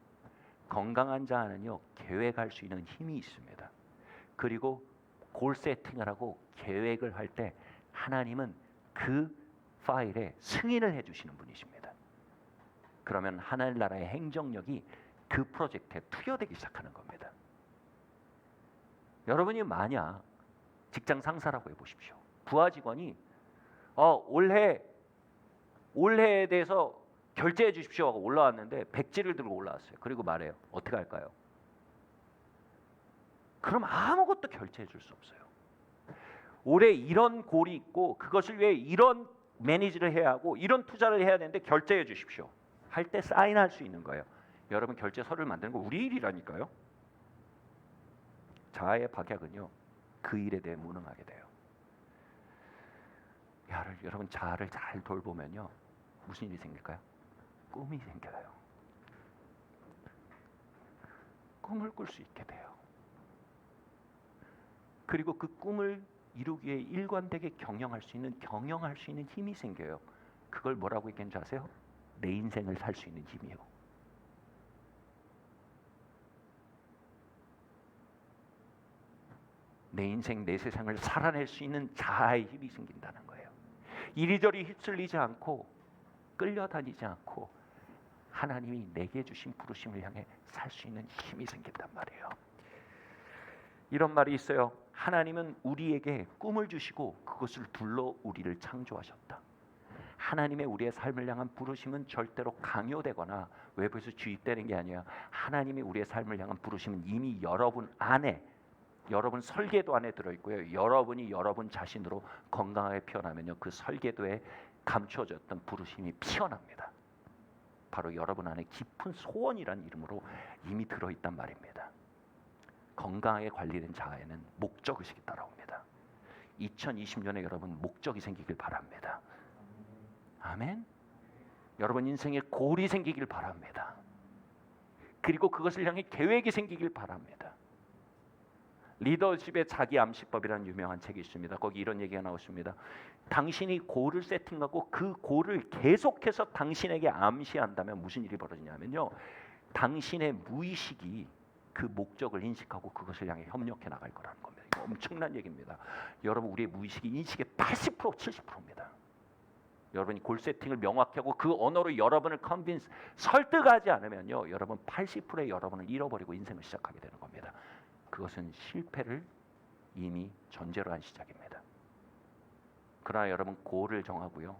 건강한 자아는요 계획할 수 있는 힘이 있습니다. 그리고 골 세팅을 하고 계획을 할 때 하나님은 그 파일에 승인을 해주시는 분이십니다. 그러면 하늘나라의 행정력이 그 프로젝트에 투여되기 시작하는 겁니다. 여러분이 만약 직장 상사라고 해보십시오. 부하 직원이 올해에 대해서 결제해 주십시오 하고 올라왔는데 백지를 들고 올라왔어요. 그리고 말해요. 어떻게 할까요? 그럼 아무것도 결제해 줄 수 없어요. 올해 이런 골이 있고 그것을 위해 이런 매니지를 해야 하고 이런 투자를 해야 되는데 결제해 주십시오. 할 때 사인할 수 있는 거예요. 여러분 결제서를 만드는 거 우리 일이라니까요. 자아의 박약은요. 그 일에 대해 무능하게 돼요. 여러분 자아를 잘 돌보면요. 무슨 일이 생길까요? 꿈이 생겨요. 꿈을 꿀 수 있게 돼요. 그리고 그 꿈을 이루기 위해 일관되게 경영할 수 있는 힘이 생겨요. 그걸 뭐라고 얘기하는지 아세요? 내 인생을 살 수 있는 힘이요. 내 인생, 내 세상을 살아낼 수 있는 자아의 힘이 생긴다는 거예요. 이리저리 휩쓸리지 않고 끌려다니지 않고 하나님이 내게 주신 부르심을 향해 살 수 있는 힘이 생긴단 말이에요. 이런 말이 있어요. 하나님은 우리에게 꿈을 주시고 그것을 둘러 우리를 창조하셨다. 하나님의 우리의 삶을 향한 부르심은 절대로 강요되거나 외부에서 주입되는 게 아니야. 하나님이 우리의 삶을 향한 부르심은 이미 여러분 안에, 여러분 설계도 안에 들어있고요. 여러분이 여러분 자신으로 건강하게 피어나면요, 그 설계도에 감춰졌던 부르심이 피어납니다. 바로 여러분 안에 깊은 소원이란 이름으로 이미 들어있단 말입니다. 건강하게 관리된 자아에는 목적의식이 따라옵니다. 2020년에 여러분 목적이 생기길 바랍니다. 아멘. 여러분 인생에 골이 생기길 바랍니다. 그리고 그것을 향해 계획이 생기길 바랍니다. 리더십의 자기 암시법이라는 유명한 책이 있습니다. 거기 이런 얘기가 나왔습니다. 당신이 골을 세팅하고 그 골을 계속해서 당신에게 암시한다면 무슨 일이 벌어지냐면요, 당신의 무의식이 그 목적을 인식하고 그것을 향해 협력해 나갈 거라는 겁니다. 이거 엄청난 얘기입니다. 여러분, 우리의 무의식이 인식의 80%, 70%입니다. 여러분이 골 세팅을 명확히 하고 그 언어로 여러분을 설득하지 않으면요, 여러분 80%의 여러분을 잃어버리고 인생을 시작하게 되는 겁니다. 그것은 실패를 이미 전제로 한 시작입니다. 그러나 여러분 골을 정하고요,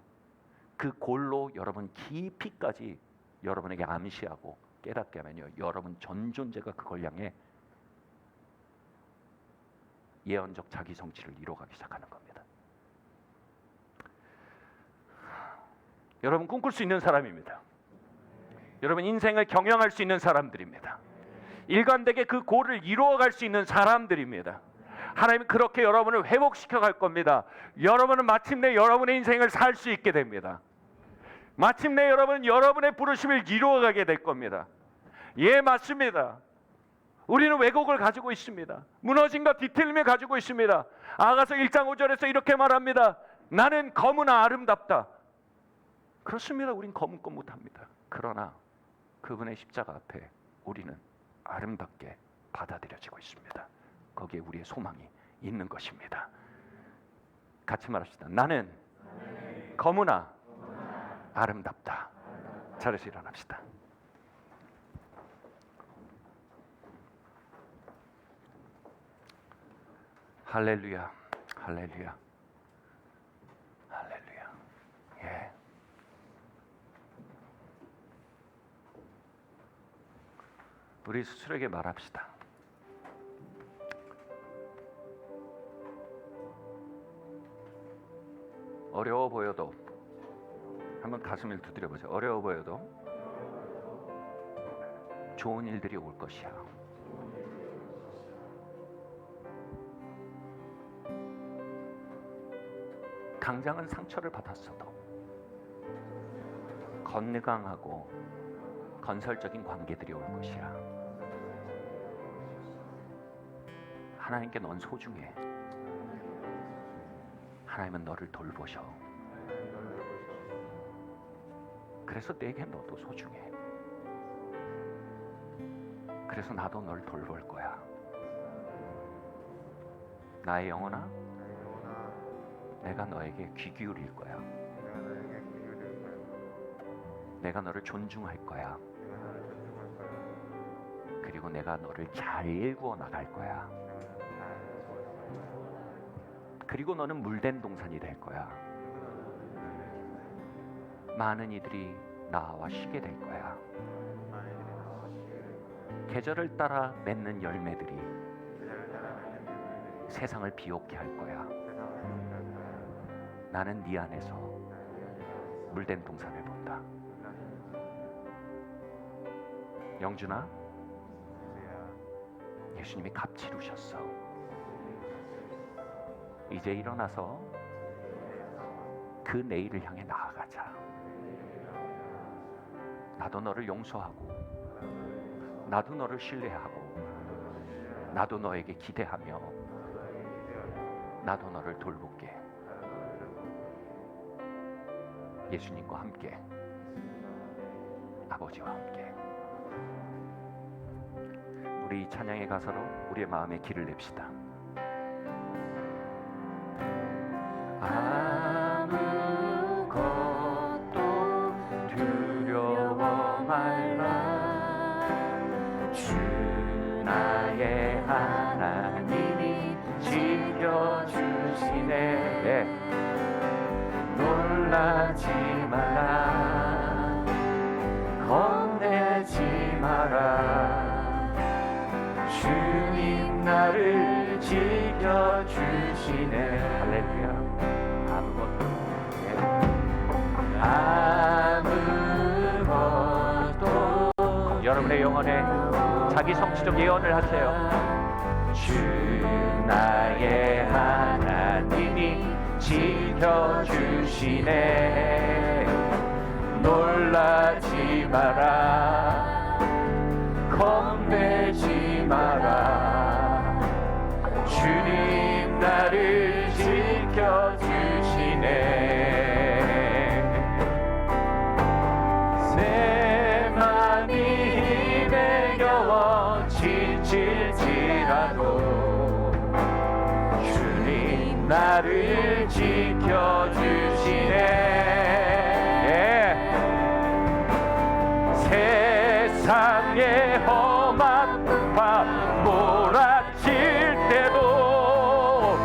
그 골로 여러분 깊이까지 여러분에게 암시하고 깨닫게 하면요, 여러분 전 존재가 그걸 향해 예언적 자기 성취를 이뤄가기 시작하는 겁니다. 여러분 꿈꿀 수 있는 사람입니다. 여러분 인생을 경영할 수 있는 사람들입니다. 일관되게 그 골을 이루어갈 수 있는 사람들입니다. 하나님은 그렇게 여러분을 회복시켜 갈 겁니다. 여러분은 마침내 여러분의 인생을 살 수 있게 됩니다. 마침내 여러분은 여러분의 부르심을 이루어가게 될 겁니다. 예, 맞습니다. 우리는 왜곡을 가지고 있습니다. 무너짐과 뒤틀림을 가지고 있습니다. 아가서 1장 5절에서 이렇게 말합니다. 나는 검으나 아름답다. 그렇습니다. 우린 검은 것 못합니다. 그러나 그분의 십자가 앞에 우리는 아름답게 받아들여지고 있습니다. 거기에 우리의 소망이 있는 것입니다. 같이 말합시다. 나는 검으나 아름답다. 자리에서 일어납시다. 할렐루야, 할렐루야, 할렐루야. 예. 우리 스스로에게 말합시다. 어려워 보여도, 한번 가슴을 두드려 보세요. 어려워 보여도 좋은 일들이 올 것이야. 당장은 상처를 받았어도 건강하고 건설적인 관계들이 올 것이야. 하나님께 넌 소중해. 하나님은 너를 돌보셔. 그래서 내게 너도 소중해. 그래서 나도 널 돌볼 거야. 나의 영혼아, 내가 너에게 귀 기울일 거야. 내가 너를 존중할 거야. 그리고 내가 너를 잘 일구어 나갈 거야. 그리고 너는 물된 동산이 될 거야. 많은 이들이 나와 쉬게 될 거야. 계절을 따라 맺는 열매들이 세상을 비옥게 할 거야. 나는 네 안에서 물된 동산을 본다. 영준아, 예수님이 값 치르셨어. 이제 일어나서 그 내일을 향해 나아가자. 나도 너를 용서하고, 나도 너를 신뢰하고, 나도 너에게 기대하며, 나도 너를 돌볼게. 예수님과 함께, 아버지와 함께. 우리 이 찬양의 가사로 우리의 마음에 길을 냅시다. 아무것도 두려워 말라. 주 나의 하나님이 주시네. 네. 놀라지 마라, 겁내지 마라, 주님 나를 지켜주시네. 할렐루야. 아무것도 여러분의 영혼에 자기 성취적 예언을 하세요. 주 나의 하나님이 지켜주시네. 놀라지 마라, 겁내지 마라, 주님 나를 지켜주시네. 내 맘이 힘에 겨워 지칠지라도 주님 나를 지켜주시네. 세상의 험한 밤 몰아칠 때도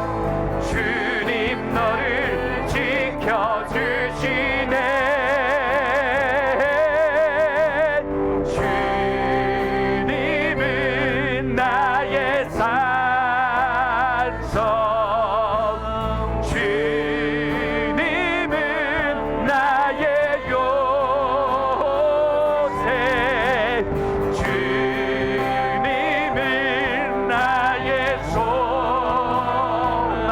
주님 너를 지켜주시네. 주님은 나의 산성, 주님은 나의 요새, 주님은 나의 소망,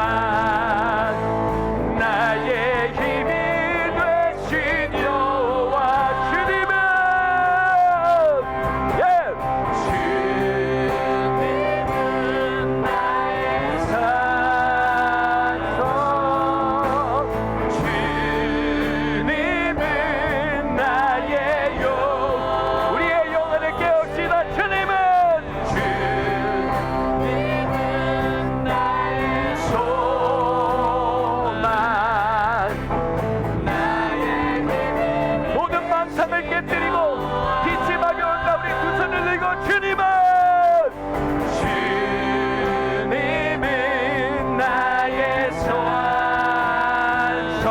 나의 힘이 되신 여호와. 주님은 주님은 나의 산성, 주님은 나의 영. 우리의 영혼을 깨웁시다. 주님은 나의 소망, 나의 힘. 모든 망상을 깨뜨리고 빛이 막여온 우리 두 손을 들고 주님은 나의 소원성,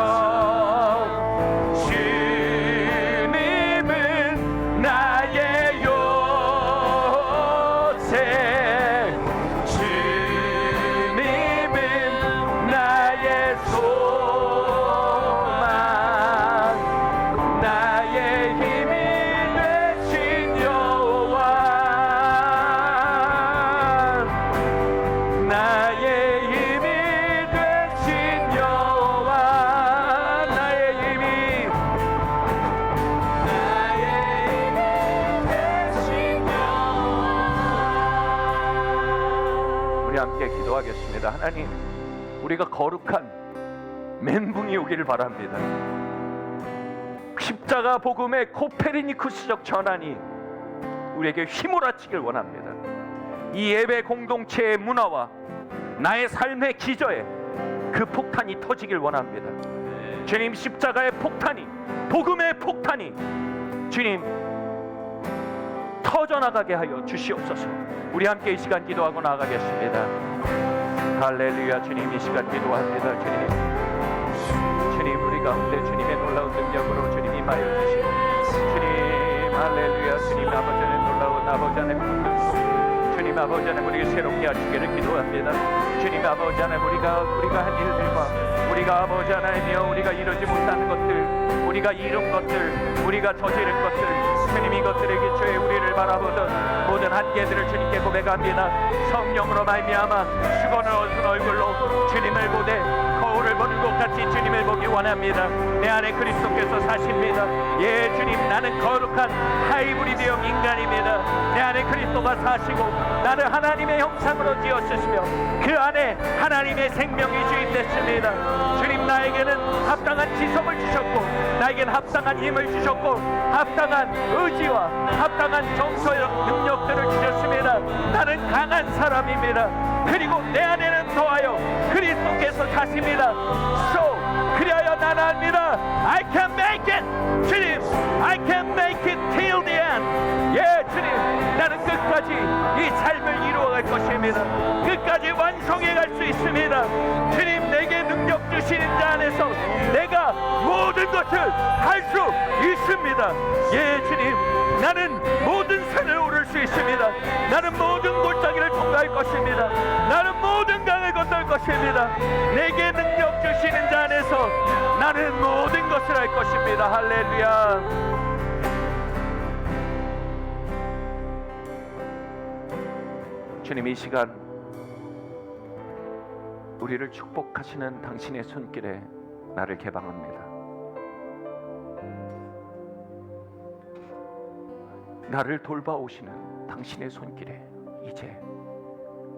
주님은 나의 요새, 주님은 나의 소망, 나의 힘이 되신 여호와. 나의 힘이 되신 여호와. 나의 힘이 되신 여호와. 우리 함께 기도하겠습니다. 하나님, 우리가 거룩한 멘붕이 오기를 바랍니다. 십자가 복음의 코페르니쿠스적 전환이 우리에게 휘몰아치길 원합니다. 이 예배 공동체의 문화와 나의 삶의 기저에 그 폭탄이 터지길 원합니다. 주님, 십자가의 폭탄이, 복음의 폭탄이 주님 터져나가게 하여 주시옵소서. 우리 함께 이 시간 기도하고 나아가겠습니다. 할렐루야. 주님, 이 시간 기도합니다. 주님 우리 가운데 주님의 놀라운 능력으로 주님 임하여 주시고, 주님 할렐루야. 주님 아버지 안에 놀라운 아버지 안에 주님 아버지 하나님 우리를 새롭게 하시기를 기도합니다. 주님 아버지 하나님 우리가 한 일들과 우리가 아버지 하나님이여 우리가 이루지 못하는 것들, 우리가 이룬 것들, 우리가 저지른 것들, 주님 이것들에게 주의 우리를 바라보던 모든 한계들을 주님께 고백합니다. 성령으로 말미암아 수건을 얻은 얼굴로 주님을 보되 거울을 보는 것 같이 주님을 보기 원합니다. 내 안에 그리스도께서 사십니다. 예, 주님, 나는 거룩한 하이브리드형 인간입니다. 내 안에 그리스도가 사시고 나는 하나님의 형상으로 지어주시며 그 안에 하나님의 생명이 주입됐습니다. 주님, 나에게는 합당한 지성을 주셨고 나에게는 합당한 힘을 주셨고 합당한 의지와 합당한 정서적 능력들을 주셨습니다. 나는 강한 사람입니다. 그리고 내 안에는 더하여 그리스도께서 사십니다. So 그리하여 나는 압니다. I can make it. 주님, I can make it till the end. 예, 주님, 나는 끝까지 이 삶을 이루어갈 것입니다. 끝까지 완성해 갈 수 있습니다. 주님, 내게 능력 주시는 자 안에서 내가 모든 것을 할 수 있습니다. 예, 주님, 나는 모든 산을 오를 수 있습니다. 나는 모든 골짜기를 통과할 것입니다. 나는 모든 강을 건널 것입니다. 내게 능력 주시는 자 안에서 나는 모든 것을 할 것입니다. 할렐루야. 주님, 이 시간 우리를 축복하시는 당신의 손길에 나를 개방합니다. 나를 돌봐오시는 당신의 손길에 이제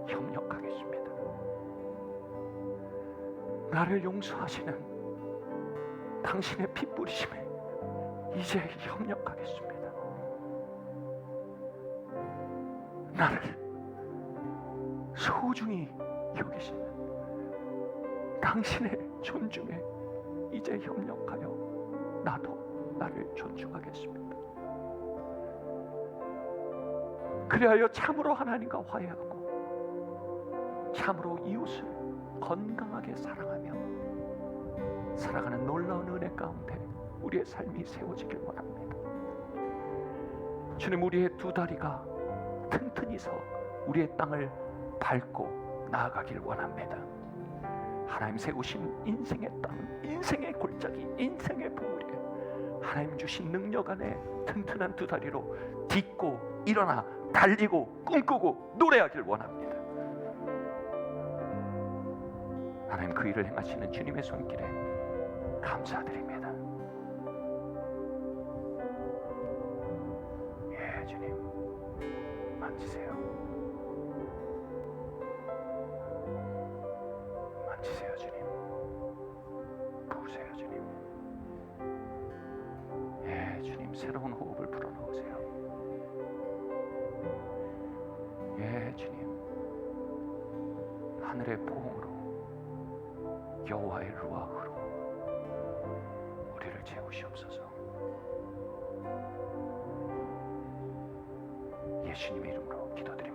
협력하겠습니다. 나를 용서하시는 당신의 피 뿌리심에 이제 협력하겠습니다. 나를 소중히 여기시는 당신의 존중에 이제 협력하여 나도 나를 존중하겠습니다. 그리하여 참으로 하나님과 화해하고 참으로 이웃을 건강하게 사랑하며 살아가는 놀라운 은혜 가운데 우리의 삶이 세워지길 원합니다. 주님, 우리의 두 다리가 튼튼히 서 우리의 땅을 밟고 나아가길 원합니다. 하나님 세우신 인생의 땅, 인생의 골짜기, 인생의 보물에 하나님 주신 능력 안에 튼튼한 두 다리로 딛고 일어나 달리고 꿈꾸고 노래하길 원합니다. 하나님, 그 일을 행하시는 주님의 손길에 감사드립니다. 예, 주님, 만지세요. 만지세요, 주님. 부으세요, 주님. 예, 주님, 새로운 호흡을 불어넣으세요. 예, 주님, 하늘의 포옹으로 여호와의 루아흐로 우리를 채우시옵소서. 예수님의 이름으로 기도드립니다.